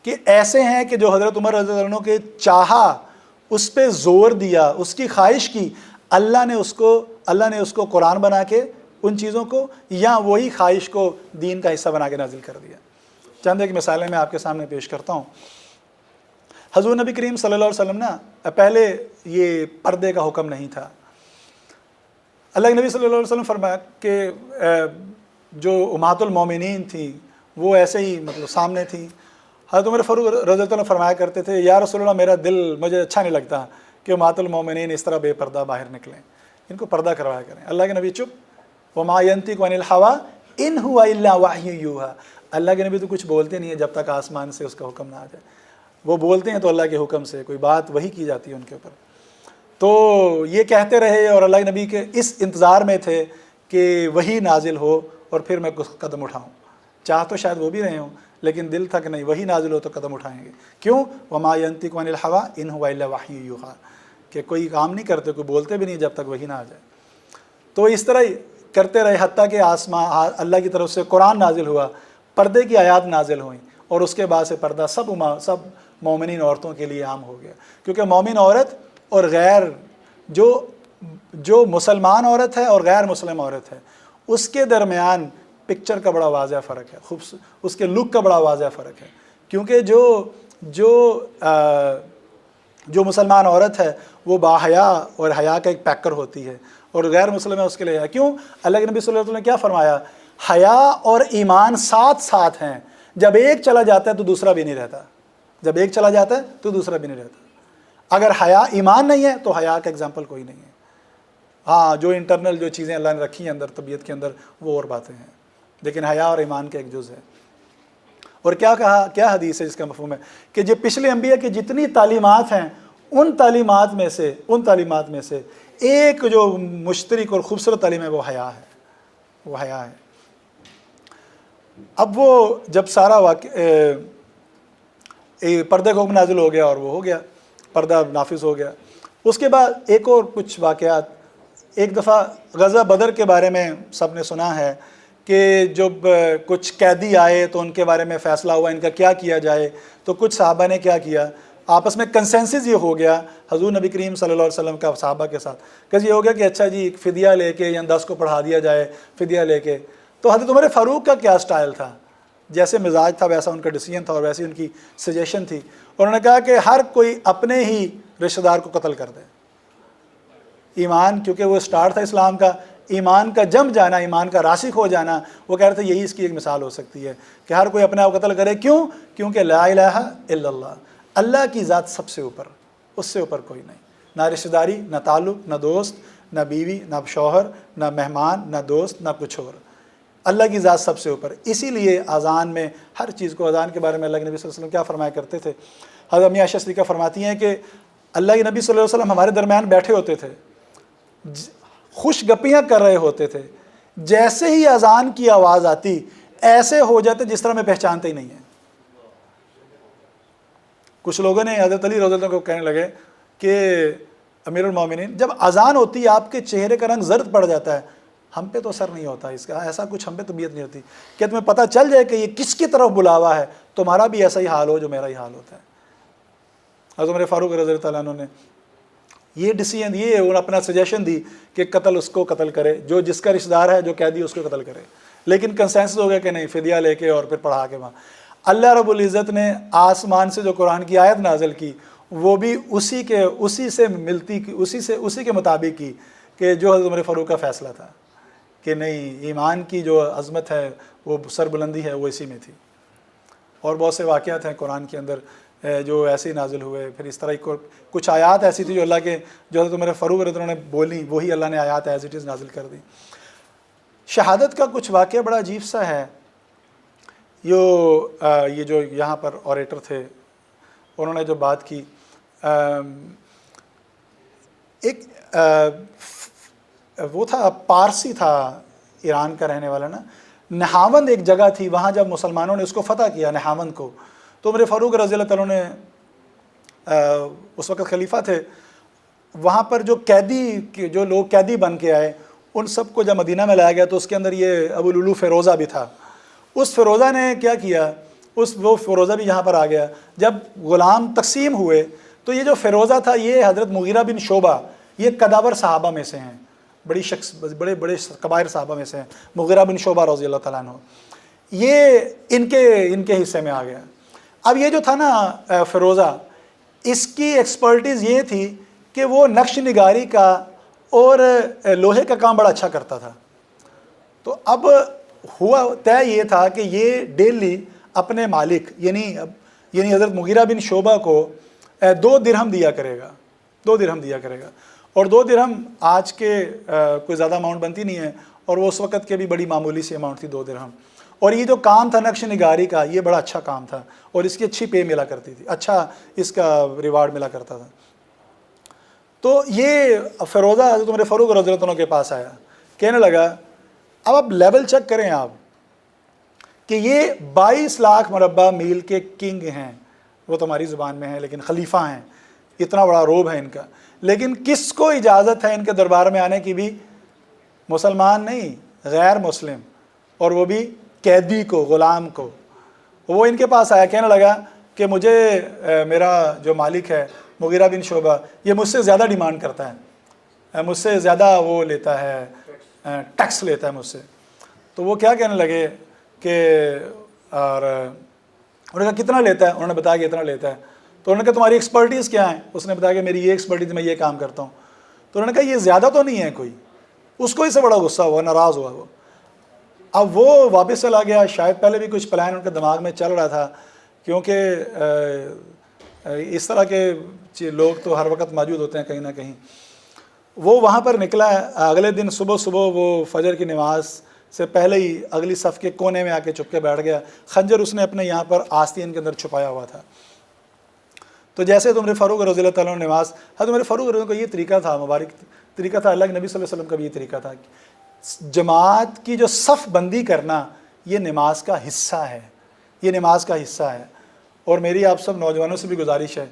کہ ایسے ہیں کہ جو حضرت عمر رضی اللہ عنہ کے چاہا، اس پہ زور دیا، اس کی خواہش کی، اللہ نے اس کو قرآن بنا کے ان چیزوں کو یا وہی خواہش کو دین کا حصہ بنا کے نازل کر دیا۔ چند ایک مثالیں میں آپ کے سامنے پیش کرتا ہوں۔ حضور نبی کریم صلی اللہ علیہ وسلم نا پہلے یہ پردے کا حکم نہیں تھا۔ اللہ کے نبی صلی اللہ علیہ وسلم فرمایا کہ جو امہات المومنین تھیں وہ ایسے ہی مطلب سامنے تھیں۔ حضرت عمر فاروق رضی اللہ عنہ فرمایا کرتے تھے یا رسول اللہ میرا دل مجھے اچھا نہیں لگتا کہ امہات المومنین اس طرح بے پردہ باہر نکلیں، ان کو پردہ کروایا کریں۔ اللہ کے نبی چپ، وما ينطق عن الهوى ان هو الا وحی یوحی، اللہ کے نبی تو کچھ بولتے نہیں ہیں جب تک آسمان سے اس کا حکم نہ آ جائے، وہ بولتے ہیں تو اللہ کے حکم سے، کوئی بات وہی کی جاتی ہے ان کے اوپر۔ تو یہ کہتے رہے اور اللہ کے نبی کے اس انتظار میں تھے کہ وہی نازل ہو اور پھر میں کچھ قدم اٹھاؤں۔ چاہ تو شاید وہ بھی رہے ہوں لیکن دل تھا کہ نہیں وہی نازل ہو تو قدم اٹھائیں گے۔ کیوں؟ وما ينطق عن الهوى ان هو الا وحی یوحی، کہ کوئی کام نہیں کرتے، کوئی بولتے بھی نہیں جب تک وہی نہ آ جائے۔ تو اس طرح ہی کرتے رہے حتیٰ کہ آسمان اللہ کی طرف سے قرآن نازل ہوا، پردے کی آیات نازل ہوئیں، اور اس کے بعد سے پردہ سب مومنین عورتوں کے لیے عام ہو گیا، کیونکہ مومن عورت اور غیر جو مسلمان عورت ہے اور غیر مسلم عورت ہے اس کے درمیان پکچر کا بڑا واضح فرق ہے، اس کے لک کا بڑا واضح فرق ہے، کیونکہ جو مسلمان عورت ہے وہ باحیا اور حیا کا ایک پیکر ہوتی ہے، اور غیر مسلم ہے اس کے لیے کیوں؟ اللہ کے نبی صلی اللہ علیہ وسلم نے کیا فرمایا؟ حیا اور ایمان ساتھ ساتھ ہیں، جب ایک چلا جاتا ہے تو دوسرا بھی نہیں رہتا، جب ایک چلا جاتا ہے تو دوسرا بھی نہیں رہتا۔ اگر حیا ایمان نہیں ہے تو حیا کا اگزامپل کوئی نہیں ہے۔ ہاں جو انٹرنل جو چیزیں اللہ نے رکھی ہیں اندر طبیعت کے اندر وہ اور باتیں ہیں، لیکن حیا اور ایمان کا ایک جز ہے۔ اور کیا کہا، کیا حدیث ہے جس کا مفہوم ہے کہ جو پچھلے انبیاء کی جتنی تعلیمات ہیں ان تعلیمات میں سے ایک جو مشترک اور خوبصورت تعلیم ہے وہ حیا ہے۔ اب وہ جب سارا پردے کا حکم نازل ہو گیا اور وہ ہو گیا، پردہ نافذ ہو گیا، اس کے بعد ایک اور کچھ واقعات۔ ایک دفعہ غزوہ بدر کے بارے میں سب نے سنا ہے کہ جب کچھ قیدی آئے تو ان کے بارے میں فیصلہ ہوا ان کا کیا کیا جائے، تو کچھ صحابہ نے کیا کیا، آپس میں کنسنسس یہ ہو گیا حضور نبی کریم صلی اللہ علیہ وسلم کا صحابہ کے ساتھ کہ یہ ہو گیا کہ اچھا جی فدیہ لے کے یا 10 کو پڑھا دیا جائے فدیہ لے کے۔ تو حضرت عمر فاروق کا کیا سٹائل تھا، جیسے مزاج تھا ویسا ان کا ڈیسیجن تھا اور ویسی ان کی سجیشن تھی، اور انہوں نے کہا کہ ہر کوئی اپنے ہی رشتہ دار کو قتل کر دے۔ ایمان، کیونکہ وہ سٹارٹ تھا اسلام کا، ایمان کا جم جانا، ایمان کا راسخ ہو جانا، وہ کہہ رہے تھے یہی اس کی ایک مثال ہو سکتی ہے کہ ہر کوئی اپنے آپ قتل کرے۔ کیوں؟ کیونکہ لا الہ الا اللہ، اللہ کی ذات سب سے اوپر، اس سے اوپر کوئی نہیں، نہ رشتہ داری، نہ تعلق، نہ دوست، نہ بیوی، نہ شوہر، نہ مہمان، نہ دوست، نہ کچھ اور، اللہ کی ذات سب سے اوپر۔ اسی لیے اذان میں ہر چیز کو، اذان کے بارے میں اللہ کے نبی صلی اللہ علیہ وسلم کیا فرمایا کرتے تھے؟ حضرت امی عائشہ صدیقہ فرماتی ہیں کہ اللہ کے نبی صلی اللہ علیہ وسلم ہمارے درمیان بیٹھے ہوتے تھے، خوش گپیاں کر رہے ہوتے تھے، جیسے ہی اذان کی آواز آتی ایسے ہو جاتے جس طرح میں پہچانتے ہی نہیں ہیں۔ کچھ لوگوں نے حضرت علی رضی اللہ عنہ کو کہنے لگے کہ امیر المومنین جب اذان ہوتی ہے آپ کے چہرے کا رنگ زرد پڑ جاتا ہے، ہم پہ تو اثر نہیں ہوتا اس کا، ایسا کچھ ہم پہ طبیعت نہیں ہوتی، کہ تمہیں پتہ چل جائے کہ یہ کس کی طرف بلاوا ہے، تمہارا بھی ایسا ہی حال ہو جو میرا ہی حال ہوتا ہے۔ حضرت عمر فاروق رضی اللہ عنہ نے یہ ڈیسیجن، یہ اپنا سجیشن دی کہ قتل اس کو قتل کرے، جو جس کا رشتہ دار ہے جو قیدی اس کو قتل کرے، لیکن کنسنسس ہو گیا کہ نہیں، فدیہ لے کے اور پھر پڑھا کے وہاں۔ اللہ رب العزت نے آسمان سے جو قرآن کی آیت نازل کی وہ بھی اسی سے ملتی، اسی کے مطابق کی کہ جو حضرت عمر فاروق کا فیصلہ تھا کہ نہیں، ایمان کی جو عظمت ہے وہ سر بلندی ہے وہ اسی میں تھی۔ اور بہت سے واقعات ہیں قرآن کے اندر جو ایسے ہی نازل ہوئے۔ پھر اس طرح کچھ آیات ایسی تھی جو اللہ کے، جو حضرت عمر فاروق رضی اللہ عنہ نے بولی وہی اللہ نے آیات ایز اٹ از نازل کر دی۔ شہادت کا کچھ واقعہ بڑا عجیب سا ہے۔ یہ جو یہاں پر اوریٹر تھے انہوں نے جو بات کی، ایک وہ تھا پارسی تھا، ایران کا رہنے والا نا، نہاوند ایک جگہ تھی، وہاں جب مسلمانوں نے اس کو فتح کیا نہاوند کو، تو عمر فاروق رضی اللہ عنہ نے اس وقت خلیفہ تھے، وہاں پر جو لوگ قیدی بن کے آئے ان سب کو جب مدینہ میں لایا گیا تو اس کے اندر یہ ابو لولو فیروزہ بھی تھا۔ اس فیروزہ نے کیا کیا، وہ فیروزہ بھی یہاں پر آ گیا۔ جب غلام تقسیم ہوئے تو یہ جو فیروزہ تھا یہ حضرت مغیرہ بن شعبہ، یہ قداور صحابہ میں سے ہیں، بڑی شخص، بڑے بڑے کبائر صحابہ میں سے ہیں، مغیرہ بن شعبہ رضی اللہ تعالیٰ عنہ، یہ ان کے حصے میں آ گیا۔ اب یہ جو تھا نا فیروزہ، اس کی ایکسپرٹیز یہ تھی کہ وہ نقش نگاری کا اور لوہے کا کام بڑا اچھا کرتا تھا۔ تو اب ہوا طے یہ تھا کہ یہ ڈیلی اپنے مالک یعنی حضرت مغیرہ بن شعبہ کو 2 درہم دیا کرے گا، 2 درہم دیا کرے گا، اور 2 درہم آج کے کوئی زیادہ اماؤنٹ بنتی نہیں ہے، اور وہ اس وقت کے بھی بڑی معمولی سی اماؤنٹ تھی 2 درہم۔ اور یہ جو کام تھا نقش نگاری کا، یہ بڑا اچھا کام تھا، اور اس کی اچھی پے ملا کرتی تھی، اچھا اس کا ریوارڈ ملا کرتا تھا۔ تو یہ فیروزہ حضرت عمر فاروق رضی اللہ عنہ کے پاس آیا، کہنے لگا اب آپ لیول چیک کریں آپ کہ یہ 22 لاکھ مربع میل کے کنگ ہیں، وہ تو ہماری زبان میں ہیں لیکن خلیفہ ہیں، اتنا بڑا روب ہے ان کا، لیکن کس کو اجازت ہے ان کے دربار میں آنے کی بھی؟ مسلمان نہیں، غیر مسلم، اور وہ بھی قیدی کو، غلام کو۔ وہ ان کے پاس آیا، کہنے لگا کہ مجھے میرا جو مالک ہے مغیرہ بن شعبہ، یہ مجھ سے زیادہ ڈیمانڈ کرتا ہے، مجھ سے زیادہ وہ لیتا ہے، ٹیکس لیتا ہے مجھ سے۔ تو وہ کیا کہنے لگے کہ اور انہوں نے کہا کتنا لیتا ہے؟ انہوں نے بتایا کہ اتنا لیتا ہے۔ تو انہوں نے کہا تمہاری ایکسپرٹیز کیا ہے؟ اس نے بتایا کہ میری یہ ایکسپرٹیز، میں یہ کام کرتا ہوں۔ تو انہوں نے کہا یہ زیادہ تو نہیں ہے کوئی؟ اس کو اس سے بڑا غصہ ہوا، ناراض ہوا وہ۔ اب وہ واپس چلا گیا، شاید پہلے بھی کچھ پلان ان کے دماغ میں چل رہا تھا، کیونکہ اس طرح کے لوگ تو ہر وقت موجود ہوتے ہیں کہیں نہ کہیں۔ وہ وہاں پر نکلا، اگلے دن صبح وہ فجر کی نماز سے پہلے ہی اگلی صف کے کونے میں آ کے چپ کے بیٹھ گیا، خنجر اس نے اپنے یہاں پر آستین کے اندر چھپایا ہوا تھا۔ تو جیسے عمر فاروق رضی اللہ تعالیٰ عنہ نماز، حضرت عمر فاروق رضی اللہ عنہ کا یہ طریقہ تھا، مبارک طریقہ تھا، اللہ کے نبی صلی اللہ علیہ وسلم کا بھی یہ طریقہ تھا، جماعت کی جو صف بندی کرنا یہ نماز کا حصہ ہے، یہ نماز کا حصہ ہے۔ اور میری آپ سب نوجوانوں سے بھی گزارش ہے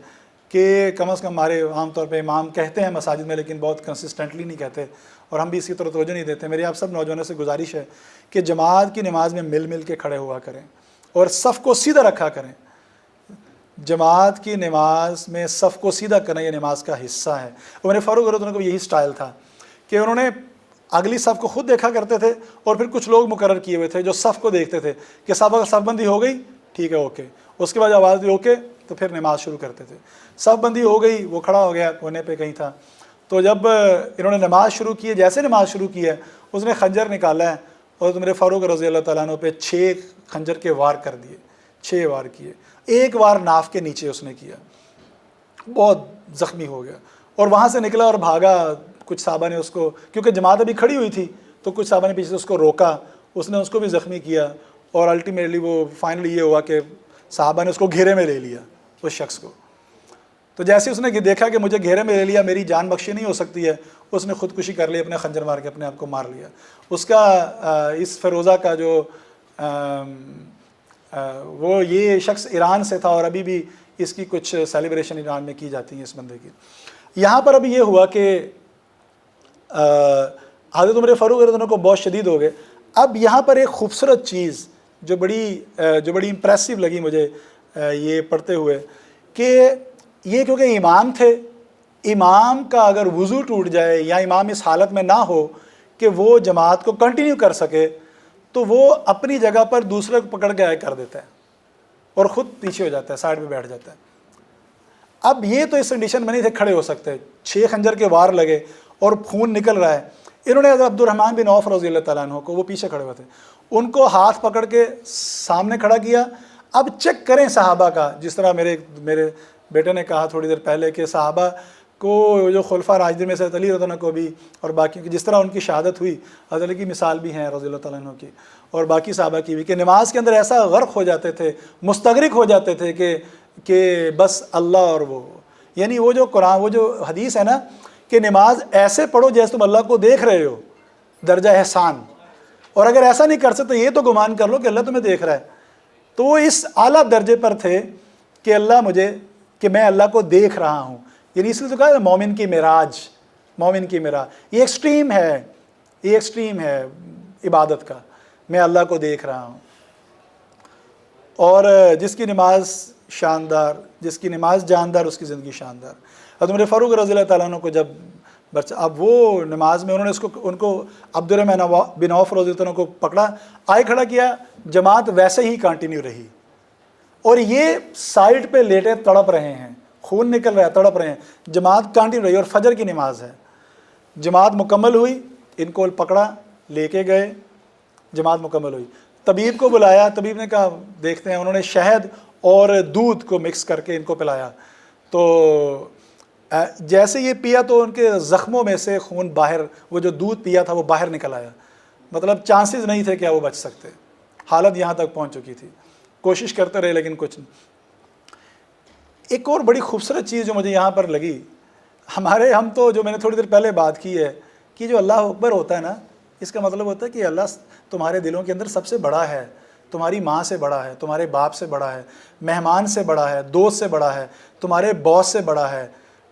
کہ کم از کم ہمارے عام طور پہ امام کہتے ہیں مساجد میں، لیکن بہت کنسسٹنٹلی نہیں کہتے، اور ہم بھی اس کی طرف توجہ نہیں دیتے۔ میری آپ سب نوجوانوں سے گزارش ہے کہ جماعت کی نماز میں مل کے کھڑے ہوا کریں اور صف کو سیدھا رکھا کریں۔ جماعت کی نماز میں صف کو سیدھا کرنا یہ نماز کا حصہ ہے۔ عمر فاروق رضی اللہ عنہ کو یہی سٹائل تھا کہ انہوں نے اگلی صف کو خود دیکھا کرتے تھے، اور پھر کچھ لوگ مقرر کیے ہوئے تھے جو صف کو دیکھتے تھے کہ صف بندی ہو گئی، ٹھیک ہے اوکے، اس کے بعد آواز دی اوکے، تو پھر نماز شروع کرتے تھے۔ صف بندی ہو گئی، وہ کھڑا ہو گیا کونے پہ کہیں تھا، تو جب انہوں نے نماز شروع کی ہے، جیسے نماز شروع کی ہے اس نے خنجر نکالا ہے، اور عمر فاروق رضی اللہ تعالیٰ عنہ پہ 6 خنجر کے وار کر دیے، 6 وار کیے، ایک وار ناف کے نیچے اس نے کیا، بہت زخمی ہو گیا، اور وہاں سے نکلا اور بھاگا۔ کچھ صحابہ نے اس کو، کیونکہ جماعت ابھی کھڑی ہوئی تھی، تو کچھ صحابہ نے پیچھے سے اس کو روکا، اس نے اس کو بھی زخمی کیا، اور الٹیمیٹلی وہ فائنلی یہ ہوا کہ صحابہ نے اس کو گھیرے میں لے لیا اس شخص کو۔ تو جیسے اس نے دیکھا کہ مجھے گھیرے میں لے لیا، میری جان بخشی نہیں ہو سکتی ہے، اس نے خودکشی کر لی، اپنے خنجر مار کے اپنے آپ کو مار لیا۔ اس کا اس فیروزہ کا جو وہ یہ شخص ایران سے تھا، اور ابھی بھی اس کی کچھ سیلیبریشن ایران میں کی جاتی ہیں اس بندے کی۔ یہاں پر ابھی یہ ہوا کہ حضرت عمر فاروق رضی اللہ عنہ کو بہت شدید ہو گئے۔ اب یہاں پر ایک خوبصورت چیز جو بڑی امپریسو لگی مجھے یہ پڑھتے ہوئے، کہ یہ کیونکہ امام تھے، امام کا اگر وضو ٹوٹ جائے یا امام اس حالت میں نہ ہو کہ وہ جماعت کو کنٹینیو کر سکے، تو وہ اپنی جگہ پر دوسرے کو پکڑ کے آئے کر دیتا ہے اور خود پیچھے ہو جاتا ہے، سائڈ پہ بیٹھ جاتا ہے۔ اب یہ تو اس کنڈیشن میں نہیں تھے کھڑے ہو سکتے، 6 خنجر کے وار لگے اور خون نکل رہا ہے۔ انہوں نے حضرت عبد الرحمن بن عوف رضی اللہ تعالیٰ عنہ کو، وہ پیچھے کھڑے ہوئے تھے، ان کو ہاتھ پکڑ کے سامنے کھڑا کیا۔ اب چیک کریں صحابہ کا، جس طرح میرے بیٹے نے کہا تھوڑی دیر پہلے کہ صحابہ کو، جو خلفاء راشدین میں سے علی رضی اللہ عنہ کو بھی اور باقیوں کی جس طرح ان کی شہادت ہوئی، حضرت علی کی مثال بھی ہیں رضی اللہ تعالیٰ عنہ کی، اور باقی صحابہ کی بھی، کہ نماز کے اندر ایسا غرق ہو جاتے تھے، مستغرق ہو جاتے تھے کہ بس اللہ اور وہ، یعنی وہ جو قرآن، وہ جو حدیث ہے نا کہ نماز ایسے پڑھو جیسے تم اللہ کو دیکھ رہے ہو، درجہ احسان، اور اگر ایسا نہیں کر سکتے یہ تو گمان کر لو کہ اللہ تمہیں دیکھ رہا ہے۔ تو وہ اس اعلیٰ درجے پر تھے کہ میں اللہ کو دیکھ رہا ہوں، یعنی اس لیے تو کہا مومن کی معراج، مومن کی معراج، یہ ایکسٹریم ہے عبادت کا، میں اللہ کو دیکھ رہا ہوں۔ اور جس کی نماز شاندار، جس کی نماز جاندار، اس کی زندگی شاندار۔ حضرت عمر فاروق رضی اللہ تعالیٰ عنہ کو جب بس اب وہ نماز میں انہوں نے ان کو عبدالرحمن بن عوف رضی اللہ عنہ کو پکڑا، آئے کھڑا کیا، جماعت ویسے ہی کنٹینیو رہی، اور یہ سائڈ پہ لیٹے تڑپ رہے ہیں، خون نکل رہا ہے، تڑپ رہے ہیں، جماعت کنٹینیو رہی، اور فجر کی نماز ہے، جماعت مکمل ہوئی، ان کو پکڑا لے کے گئے، جماعت مکمل ہوئی، طبیب کو بلایا، طبیب نے کہا دیکھتے ہیں، انہوں نے شہد اور دودھ کو مکس کر کے ان کو پلایا، تو جیسے یہ پیا تو ان کے زخموں میں سے خون باہر، وہ جو دودھ پیا تھا وہ باہر نکل آیا، مطلب چانسز نہیں تھے کہ وہ بچ سکتے، حالت یہاں تک پہنچ چکی تھی، کوشش کرتے رہے لیکن کچھ نہیں۔ ایک اور بڑی خوبصورت چیز جو مجھے یہاں پر لگی، ہم تو جو میں نے تھوڑی دیر پہلے بات کی ہے کہ جو اللہ اکبر ہوتا ہے نا، اس کا مطلب ہوتا ہے کہ اللہ تمہارے دلوں کے اندر سب سے بڑا ہے، تمہاری ماں سے بڑا ہے، تمہارے باپ سے بڑا ہے، مہمان سے بڑا ہے، دوست سے بڑا ہے، تمہارے باس سے بڑا ہے،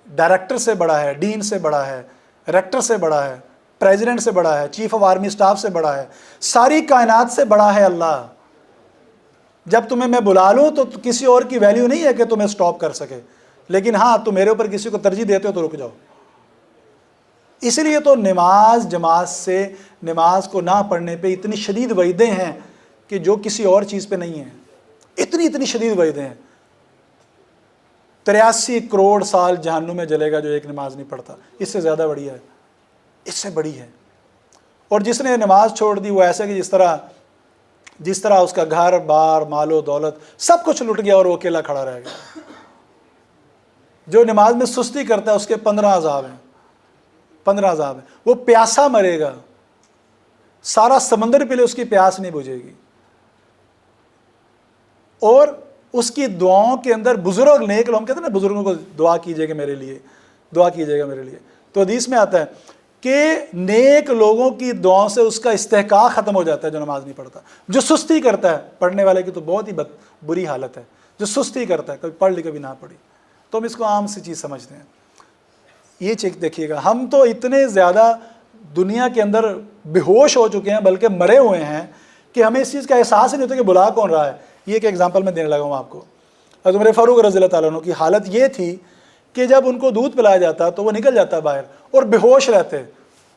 ڈائریکٹر سے بڑا ہے، ڈین سے بڑا ہے، ریکٹر سے بڑا ہے، پریزیڈنٹ سے بڑا ہے، چیف آف آرمی سٹاف سے بڑا ہے، ساری کائنات سے بڑا ہے اللہ۔ جب تمہیں میں بلا لوں تو کسی اور کی ویلیو نہیں ہے کہ تمہیں سٹاپ کر سکے، لیکن ہاں تم میرے اوپر کسی کو ترجیح دیتے ہو تو رک جاؤ۔ اس لیے تو نماز جماعت سے، نماز کو نہ پڑھنے پہ اتنی شدید وعیدیں ہیں کہ جو کسی اور چیز پہ نہیں ہیں، اتنی شدید وعیدیں ہیں۔ 83 کروڑ سال جہنم میں جلے گا جو ایک نماز نہیں پڑھتا، اس سے زیادہ بڑی ہے، اس سے بڑی ہے۔ اور جس نے نماز چھوڑ دی وہ ایسا کہ جس طرح اس کا گھر بار مال و دولت سب کچھ لٹ گیا اور وہ اکیلا کھڑا رہ گیا۔ جو نماز میں سستی کرتا ہے اس کے 15 عذاب ہیں، 15 عذاب ہیں۔ وہ پیاسا مرے گا، سارا سمندر پہ لے اس کی پیاس نہیں بجھے گی، اور اس کی دعاؤں کے اندر بزرگ نیک لوگ، ہم کہتے ہیں نا بزرگوں کو دعا کیجئے گا میرے لیے، دعا کیجئے گا میرے لیے، تو حدیث میں آتا ہے کہ نیک لوگوں کی دعاؤں سے اس کا استحقاق ختم ہو جاتا ہے جو نماز نہیں پڑھتا۔ جو سستی کرتا ہے، پڑھنے والے کی تو بہت ہی بری حالت ہے، جو سستی کرتا ہے، کبھی پڑھ لی کبھی نہ پڑھی، تو ہم اس کو عام سی چیز سمجھتے ہیں۔ یہ چیک دیکھیے گا، ہم تو اتنے زیادہ دنیا کے اندر بے ہوش ہو چکے ہیں، بلکہ مرے ہوئے ہیں، کہ ہمیں اس چیز کا احساس ہی نہیں ہوتا کہ بلا کون رہا ہے۔ یہ ایک ایگزامپل میں دینے لگا ہوں آپ کو۔ حضرت عمر فاروق رضی اللہ تعالیٰ عنہ کی حالت یہ تھی کہ جب ان کو دودھ پلایا جاتا تو وہ نکل جاتا باہر اور بے ہوش رہتے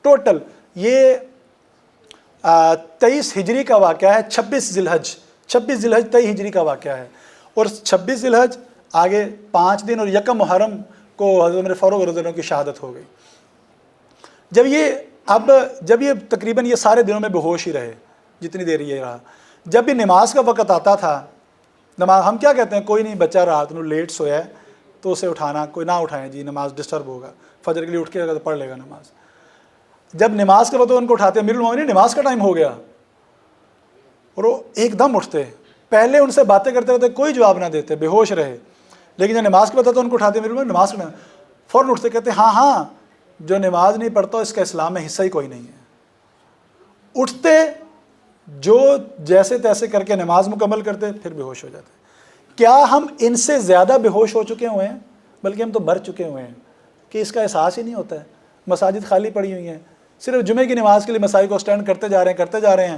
ٹوٹل۔ یہ 23 ہجری کا واقعہ ہے، 26 ذی الحج 23 ہجری کا واقعہ ہے، اور 26 ذی الحج آگے 5 دن اور یکم محرم کو حضرت عمر فاروق رضی اللہ عنہ کی شہادت ہو گئی۔ جب یہ تقریباً یہ سارے دنوں میں بے ہوش ہی رہے جتنی دیر یہ رہا، جب بھی نماز کا وقت آتا تھا، نماز ہم کیا کہتے ہیں، کوئی نہیں بچہ رات کو لیٹ سویا ہے تو اسے اٹھانا، کوئی نہ اٹھائیں جی، نماز ڈسٹرب ہوگا، فجر کے لیے اٹھ کے اگر پڑھ لے گا نماز۔ جب نماز کا وقت ان کو اٹھاتے امیر المومنین نماز کا ٹائم ہو گیا، اور وہ ایک دم اٹھتے، پہلے ان سے باتیں کرتے رہتے، کوئی جواب نہ دیتے، بے ہوش رہے، لیکن جب نماز کا وقت تو ان کو اٹھاتے امیر المومنین نماز کا ٹائم، فوراً اٹھتے، کہتے ہاں جو نماز نہیں پڑھتا اس کا اسلام میں حصہ ہی کوئی نہیں ہے۔ اٹھتے، جو جیسے تیسے کر کے نماز مکمل کرتے، پھر بے ہوش ہو جاتے۔ کیا ہم ان سے زیادہ بے ہوش ہو چکے ہوئے ہیں؟ بلکہ ہم تو مر چکے ہوئے ہیں کہ اس کا احساس ہی نہیں ہوتا ہے۔ مساجد خالی پڑی ہوئی ہیں، صرف جمعے کی نماز کے لیے مساجد کو اسٹینڈ کرتے جا رہے ہیں،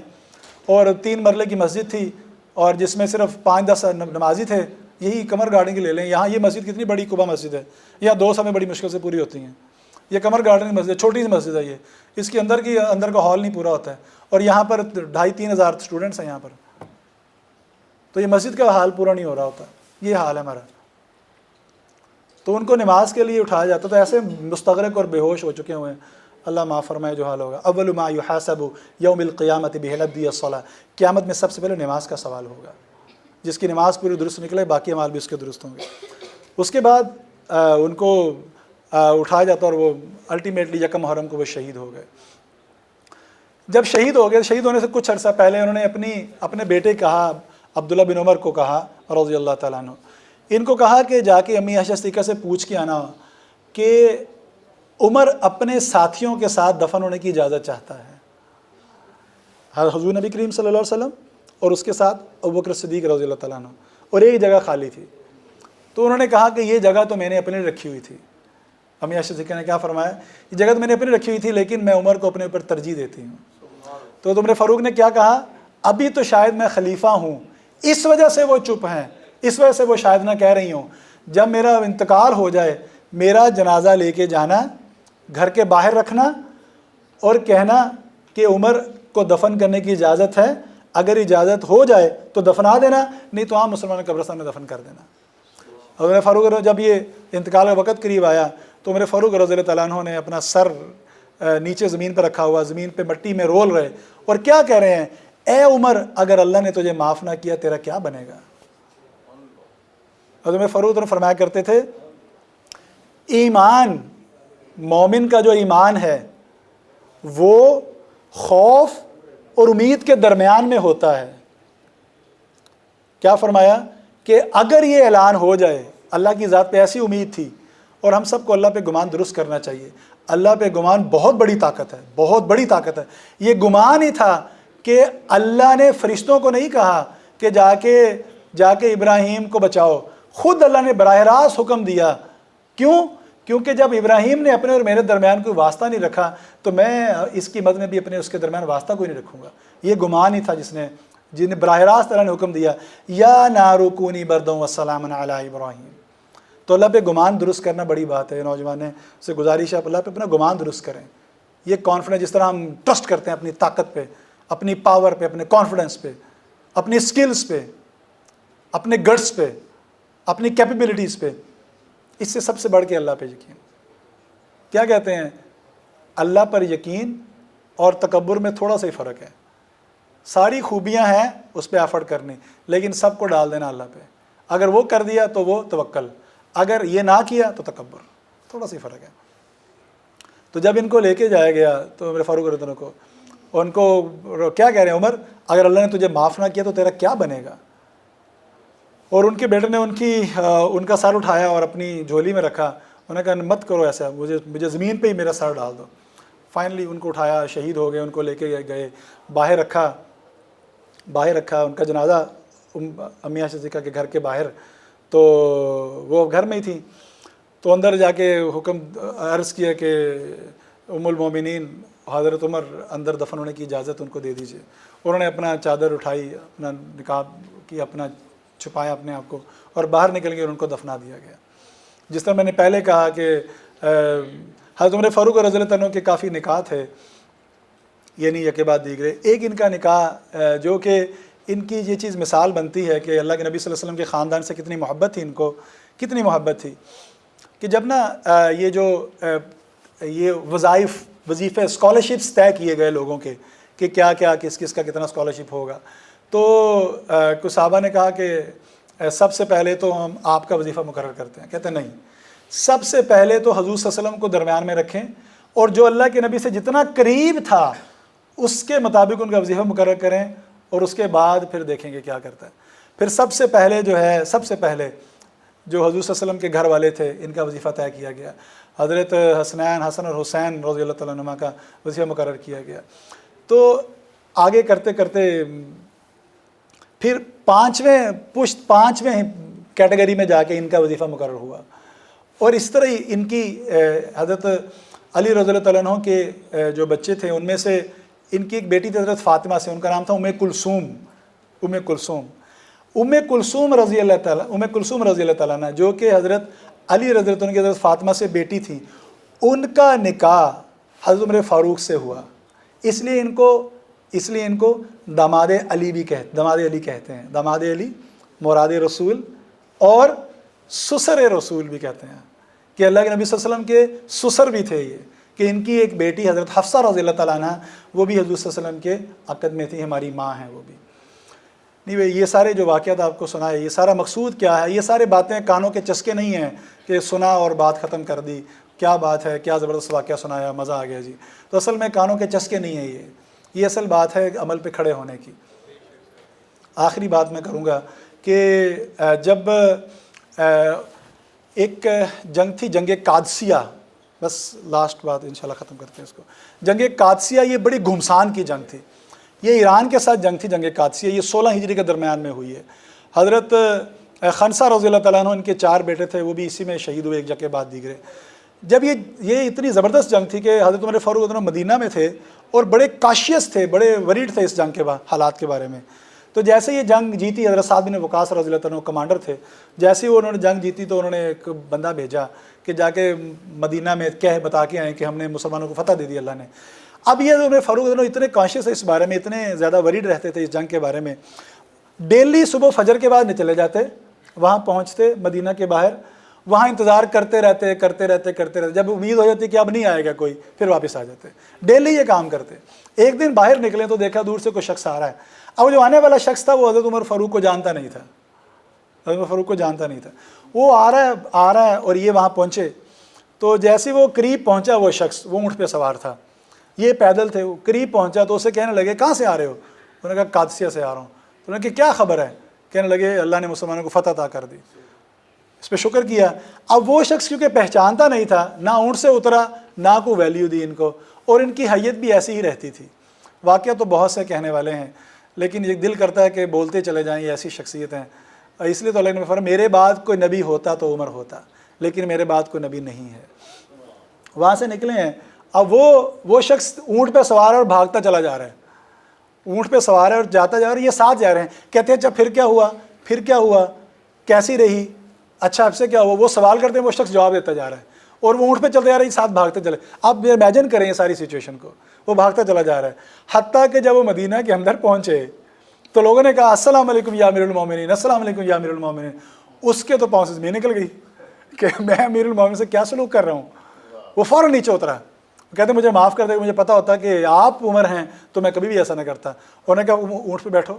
اور 3 مرلے کی مسجد تھی اور جس میں صرف 5-10 نمازی تھے، یہی قمر گارڈن کی لے لیں، یہاں یہ مسجد کتنی بڑی قبا مسجد ہے، یہاں 2 سمیں بڑی مشکل سے پوری ہوتی ہیں۔ یہ قمر گارڈن کی مسجد، چھوٹی سی مسجد ہے یہ، اس کے اندر کا ہال نہیں پورا ہوتا ہے، اور یہاں پر 2,500-3,000 ہزار اسٹوڈنٹس ہیں یہاں پر، تو یہ مسجد کا حال پورا نہیں ہو رہا ہوتا، یہ حال ہے ہمارا۔ تو ان کو نماز کے لیے اٹھایا جاتا تو ایسے مستغرق اور بے ہوش ہو چکے ہوئے ہیں، اللہ معاف فرمائے جو حال ہوگا۔ اول ما یحاسب یوم القیامت بہلبی الصلاۃ، قیامت میں سب سے پہلے نماز کا سوال ہوگا، جس کی نماز پوری درست نکلے باقی اعمال بھی اس کے درست ہوں گے۔ اس کے بعد ان کو اٹھایا جاتا اور وہ الٹیمیٹلی یکم محرم کو وہ شہید ہو گئے۔ جب شہید ہو گئے، شہید ہونے سے کچھ عرصہ پہلے انہوں نے اپنے بیٹے کہا، عبداللہ بن عمر کو کہا رضی اللہ تعالیٰ عنہ، ان کو کہا کہ جا کے امی عائشہ صدیقہ سے پوچھ کے آنا کہ عمر اپنے ساتھیوں کے ساتھ دفن ہونے کی اجازت چاہتا ہے، حضور نبی کریم صلی اللہ علیہ وسلم اور اس کے ساتھ ابوبکر صدیق رضی اللہ تعالیٰ عنہ، اور ایک جگہ خالی تھی۔ تو انہوں نے کہا کہ یہ جگہ تو میں نے اپنے رکھی ہوئی تھی۔ امی عائشہ صدیقہ نے کیا فرمایا، یہ جگہ تو میں نے اپنے رکھی ہوئی تھی لیکن میں عمر کو اپنے اوپر ترجیح دیتی ہوں۔ تو عمر فاروق نے کیا کہا، ابھی تو شاید میں خلیفہ ہوں، اس وجہ سے وہ چپ ہیں، اس وجہ سے وہ شاید نہ کہہ رہی ہوں، جب میرا انتقال ہو جائے میرا جنازہ لے کے جانا گھر کے باہر رکھنا اور کہنا کہ عمر کو دفن کرنے کی اجازت ہے، اگر اجازت ہو جائے تو دفنا دینا، نہیں تو عام مسلمان قبرستان میں دفن کر دینا۔ عمر فاروق جب یہ انتقال کا وقت قریب آیا تو عمر فاروق رضی اللہ تعالیٰ عنہ نے اپنا سر نیچے زمین پر رکھا ہوا، زمین پہ مٹی میں رول رہے اور کیا کہہ رہے ہیں، اے عمر اگر اللہ نے تجھے معاف نہ کیا تیرا کیا بنے گا؟ حضرت عمر فاروق نے فرمایا کرتے تھے ایمان، مومن کا جو ایمان ہے وہ خوف اور امید کے درمیان میں ہوتا ہے۔ کیا فرمایا کہ اگر یہ اعلان ہو جائے، اللہ کی ذات پہ ایسی امید تھی، اور ہم سب کو اللہ پہ گمان درست کرنا چاہیے، اللہ پہ گمان بہت بڑی طاقت ہے، بہت بڑی طاقت ہے۔ یہ گمان ہی تھا کہ اللہ نے فرشتوں کو نہیں کہا کہ جا کے ابراہیم کو بچاؤ، خود اللہ نے براہ راست حکم دیا۔ کیوں؟ کیونکہ جب ابراہیم نے اپنے اور میرے درمیان کوئی واسطہ نہیں رکھا تو میں اس کی مد میں بھی اپنے اس کے درمیان واسطہ کوئی نہیں رکھوں گا۔ یہ گمان ہی تھا جن نے براہ راست اللہ نے حکم دیا یا نارو کونی بردوں وسلام علی ابراہیم۔ تو اللہ پہ گمان درست کرنا بڑی بات ہے۔ نوجوان سے گزارش ہے اللہ پہ اپنا گمان درست کریں۔ یہ کانفیڈنس، جس طرح ہم ٹرسٹ کرتے ہیں اپنی طاقت پہ، اپنی پاور پہ، اپنے کانفیڈنس پہ، اپنی سکلز پہ، اپنے گٹس پہ، اپنی کیپیبلٹیز پہ، اس سے سب سے بڑھ کے اللہ پہ یقین۔ کیا کہتے ہیں، اللہ پر یقین اور تکبر میں تھوڑا سا ہی فرق ہے۔ ساری خوبیاں ہیں اس پہ ایفرٹ کرنی، لیکن سب کو ڈال دینا اللہ پہ۔ اگر وہ کر دیا تو وہ توکل، اگر یہ نہ کیا تو تکبر، تھوڑا سا ہی فرق ہے۔ تو جب ان کو لے کے جایا گیا تو میرے فاروق رضی اللہ عنہ کو، ان کو کیا کہہ رہے ہیں، عمر اگر اللہ نے تجھے معاف نہ کیا تو تیرا کیا بنے گا؟ اور ان کے بیٹے نے ان کا سر اٹھایا اور اپنی جھولی میں رکھا، انہوں نے کہا مت کرو ایسا، مجھے زمین پہ ہی میرا سر ڈال دو۔ فائنلی ان کو اٹھایا، شہید ہو گئے، ان کو لے کے گئے، باہر رکھا ان کا جنازہ امی عائشہ صدیقہ کے گھر کے باہر، تو وہ گھر میں ہی تھیں۔ تو اندر جا کے حکم عرض کیا کہ ام المومنین حضرت عمر اندر دفن ہونے کی اجازت ان کو دے دیجیے۔ انہوں نے اپنا چادر اٹھائی، اپنا نقاب کی، اپنا چھپایا اپنے آپ کو، اور باہر نکل گئے اور ان کو دفنا دیا گیا۔ جس طرح میں نے پہلے کہا کہ حضرت عمر فاروق رضی اللہ عنہ کے کافی نکاح تھے، یہ نہیں یکے بعد دیگرے۔ ایک ان کا نکاح جو کہ ان کی یہ چیز مثال بنتی ہے کہ اللہ کے نبی صلی اللہ علیہ وسلم کے خاندان سے کتنی محبت تھی، ان کو کتنی محبت تھی کہ جب یہ وظیفے اسکالرشپس طے کیے گئے لوگوں کے کہ کیا کس کا کتنا اسکالرشپ ہوگا، تو کچھ صحابہ نے کہا کہ سب سے پہلے تو ہم آپ کا وظیفہ مقرر کرتے ہیں۔ کہتے ہیں نہیں، سب سے پہلے تو حضور صلی اللہ علیہ وسلم کو درمیان میں رکھیں اور جو اللہ کے نبی سے جتنا قریب تھا اس کے مطابق ان کا وظیفہ مقرر کریں، اور اس کے بعد پھر دیکھیں گے کیا کرتا ہے۔ پھر سب سے پہلے جو حضور صلی اللہ علیہ وسلم کے گھر والے تھے ان کا وظیفہ طے کیا گیا۔ حضرت حسن اور حسین رضی اللہ تعالیٰ عنہما کا وظیفہ مقرر کیا گیا۔ تو آگے کرتے کرتے پھر پانچویں کیٹیگری میں جا کے ان کا وظیفہ مقرر ہوا، اور اس طرح ہی ان کی حضرت علی رضی اللہ تعالیٰ عنہ کے جو بچے تھے ان میں سے ان کی ایک بیٹی تھی حضرت فاطمہ سے، ان کا نام تھا ام کلثوم رضی اللہ تعالیٰ عنہ، جو کہ حضرت علی رضی اللہ عنہ کی حضرت فاطمہ سے بیٹی تھی۔ ان کا نکاح حضرت عمر فاروق سے ہوا، اس لیے ان کو داماد علی کہتے ہیں۔ داماد علی، مراد رسول اور سسر رسول بھی کہتے ہیں، کہ اللہ کے نبی صلی اللہ علیہ وسلم کے سسر بھی تھے یہ، کہ ان کی ایک بیٹی حضرت حفصہ رضی اللہ تعالیٰ عنہ وہ بھی حضور صلی اللہ علیہ وسلم کے عقد میں تھی، ہماری ماں ہیں وہ بھی۔ نہیں، یہ سارے جو واقعات آپ کو سنائے، یہ سارا مقصود کیا ہے؟ یہ سارے باتیں کانوں کے چسکے نہیں ہیں کہ سنا اور بات ختم کر دی، کیا بات ہے، کیا زبردست واقعہ سنایا، مزہ آ گیا جی۔ تو اصل میں کانوں کے چسکے نہیں ہیں، یہ اصل بات ہے عمل پہ کھڑے ہونے کی۔ آخری بات میں کروں گا کہ جب ایک جنگ تھی، جنگ قادسیہ، بس لاسٹ بات انشاءاللہ ختم کرتے ہیں اس کو۔ جنگ قادسیہ یہ بڑی گھمسان کی جنگ تھی، یہ ایران کے ساتھ جنگ تھی۔ جنگ قادسیہ یہ 16 ہجری کے درمیان میں ہوئی ہے۔ حضرت خنسہ رضی اللہ تعالیٰ عنہ، ان کے 4 بیٹے تھے، وہ بھی اسی میں شہید ہوئے، ایک جگہ بعد دیگرے۔ جب یہ اتنی زبردست جنگ تھی کہ حضرت عمر فاروق مدینہ میں تھے اور بڑے کاشیس تھے، بڑے وریڈ تھے اس جنگ کے حالات کے بارے میں۔ تو جیسے یہ جنگ جیتی، حضرت سعد بن وقاص رضی اللہ عنہ کمانڈر تھے، جیسے وہ انہوں نے جنگ جیتی تو انہوں نے ایک بندہ بھیجا کہ جا کے مدینہ میں بتا کے آئیں کہ ہم نے مسلمانوں کو فتح دے دی اللہ نے۔ اب یہ عمر فاروق رضی اللہ عنہ اتنے کانشیس اس بارے میں، اتنے زیادہ وریڈ رہتے تھے اس جنگ کے بارے میں، ڈیلی صبح فجر کے بعد چلے جاتے، وہاں پہنچتے مدینہ کے باہر، وہاں انتظار کرتے رہتے، جب امید ہو جاتی کہ اب نہیں آئے گا کوئی، پھر واپس آ جاتے، ڈیلی یہ کام کرتے۔ ایک دن باہر نکلے تو دیکھا دور سے کوئی شخص آ رہا ہے، اب جو آنے والا شخص تھا وہ حضرت عمر فاروق کو جانتا نہیں تھا، وہ آ رہا ہے اور یہ وہاں پہنچے تو جیسے وہ قریب پہنچا وہ شخص، وہ اونٹ پہ سوار تھا، یہ پیدل تھے، وہ قریب پہنچا تو اسے کہنے لگے کہاں سے آ رہے ہو؟ انہوں نے کہا قادسیہ سے آ رہا ہوں۔ تو انہوں نے کہا کیا خبر ہے؟ کہنے لگے اللہ نے مسلمانوں کو فتح عطا کر دی۔ اس پہ شکر کیا۔ اب وہ شخص کیونکہ پہچانتا نہیں تھا، نہ اونٹ سے اترا، نہ کوئی ویلیو دی ان کو، اور ان کی حیت بھی ایسی ہی رہتی تھی۔ واقعہ تو بہت سے کہنے والے ہیں، لیکن یہ دل کرتا ہے کہ بولتے چلے جائیں، یہ ایسی شخصیت ہیں۔ اس لیے تو اللہ نے فرمایا میرے بعد کوئی نبی ہوتا تو عمر ہوتا، لیکن میرے بعد کوئی نبی نہیں ہے۔ وہاں سے نکلے ہیں، اب وہ شخص اونٹ پہ سوار ہے اور بھاگتا چلا جا رہا ہے، اونٹ پہ سوار ہے اور جاتا جا رہا ہے، یہ ساتھ جا رہے ہیں۔ کہتے ہیں اچھا پھر کیا ہوا، کیسی رہی، اچھا اب سے کیا ہوا؟ وہ سوال کرتے ہیں، وہ شخص جواب دیتا جا رہا ہے، اور وہ اونٹ پہ چلتے جا رہا ہے، ساتھ بھاگتے چلے۔ اب امیجن کریں یہ ساری سچویشن کو، وہ بھاگتا چلا جا رہا ہے، حتیٰ کہ جب وہ مدینہ کے اندر پہنچے تو لوگوں نے کہا السلام علیکم یا امیر المومنین، السلام علیکم یا امیر المومنین۔ اس کے تو پاؤں سے زمین نکل گئی کہ میں امیر المومنین سے کیا سلوک کر رہا ہوں۔ وہ فوراً نیچے اترا، کہتے مجھے معاف کر دے، مجھے پتا ہوتا کہ آپ عمر ہیں تو میں کبھی بھی ایسا نہ کرتا۔ انہوں نے کہا اونٹ پہ بیٹھو،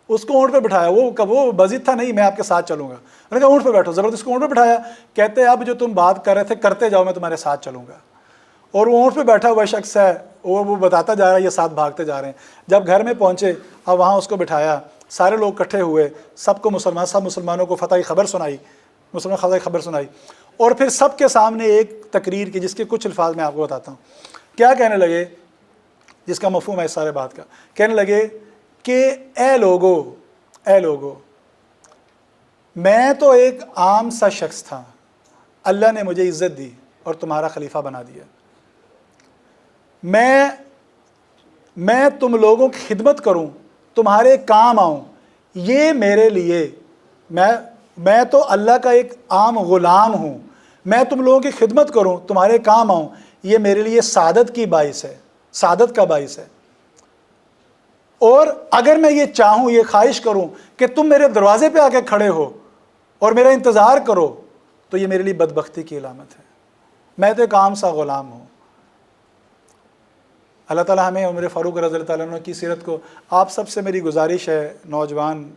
اس کو اونٹ پہ بٹھایا، وہ بزد تھا نہیں میں آپ کے ساتھ چلوں گا، انہوں نے کہا اونٹ پہ بیٹھو، زبردست کو اونٹ پہ بٹھایا۔ کہتے اب جو تم بات کر رہے تھے کرتے جاؤ، میں تمہارے ساتھ چلوں گا۔ اور وہ اونٹ پہ بیٹھا ہوا شخص ہے، وہ بتاتا جا رہا ہے، یہ ساتھ بھاگتے جا رہے ہیں۔ جب گھر میں پہنچے اب وہاں اس کو بٹھایا، سارے لوگ اکٹھے ہوئے، سب مسلمانوں کو فتح کی خبر سنائی، اور پھر سب کے سامنے ایک تقریر کی جس کے کچھ الفاظ میں آپ کو بتاتا ہوں۔ کیا کہنے لگے، جس کا مفہوم ہے اس سارے بات کا؟ کہنے لگے کہ اے لوگو میں تو ایک عام سا شخص تھا، اللہ نے مجھے عزت دی اور تمہارا خلیفہ بنا دیا۔ میں تم لوگوں کی خدمت کروں، تمہارے کام آؤں، یہ میرے لیے، میں تو اللہ کا ایک عام غلام ہوں، میں تم لوگوں کی خدمت کروں، تمہارے کام آؤں، یہ میرے لیے سعادت کا باعث ہے۔ اور اگر میں یہ چاہوں، یہ خواہش کروں کہ تم میرے دروازے پہ آ کے کھڑے ہو اور میرا انتظار کرو، تو یہ میرے لیے بدبختی کی علامت ہے۔ میں تو ایک عام سا غلام ہوں۔ اللہ تعالیٰ ہمیں عمر فاروق رضی اللہ عنہ کی سیرت کو، آپ سب سے میری گزارش ہے، نوجوان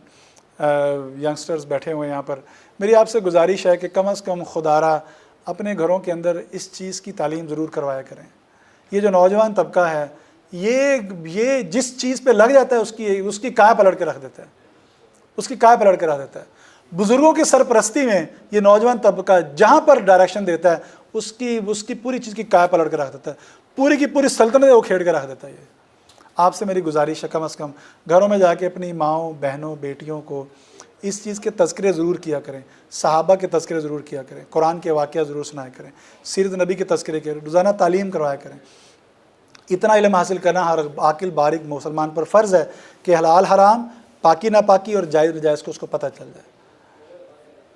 ینگسٹرز بیٹھے ہوئے یہاں پر، میری آپ سے گزارش ہے کہ کم از کم خدارہ اپنے گھروں کے اندر اس چیز کی تعلیم ضرور کروایا کریں۔ یہ جو نوجوان طبقہ ہے، یہ جس چیز پہ لگ جاتا ہے اس کی کائے پلٹ کے رکھ دیتا ہے، بزرگوں کی سرپرستی میں یہ نوجوان طبقہ جہاں پر ڈائریکشن دیتا ہے اس کی پوری چیز کی کائے پلٹ کے رکھ دیتا ہے، پوری کی پوری سلطنت وہ کھیڑ کے رکھ دیتا ہے۔ یہ آپ سے میری گزارش ہے کم از کم گھروں میں جا کے اپنی ماؤں، بہنوں، بیٹیوں کو اس چیز کے تذکرے ضرور کیا کریں، صحابہ کے تذکرے ضرور کیا کریں، قرآن کے واقعہ ضرور سنایا کریں، سیرت نبی کے تذکرے کریں، روزانہ تعلیم کروایا کریں۔ اتنا علم حاصل کرنا ہر عاقل بالغ مسلمان پر فرض ہے کہ حلال حرام، پاکی ناپاکی اور جائز ناجائز کو اس کو پتہ چل جائے۔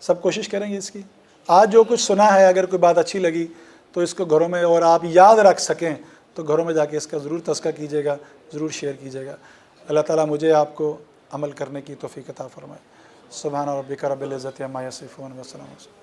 سب کوشش کریں گے اس کی۔ آج جو کچھ سنا ہے، اگر کوئی بات اچھی لگی تو اس کو گھروں میں، اور آپ یاد رکھ سکیں تو گھروں میں جا کے اس کا ضرور تذکرہ کیجیے گا، ضرور شیئر کیجیے گا۔ اللہ تعالیٰ مجھے آپ کو عمل کرنے کی توفیق عطا فرمائے۔ سبحان ربک رب العزت عما یصفون وسلام۔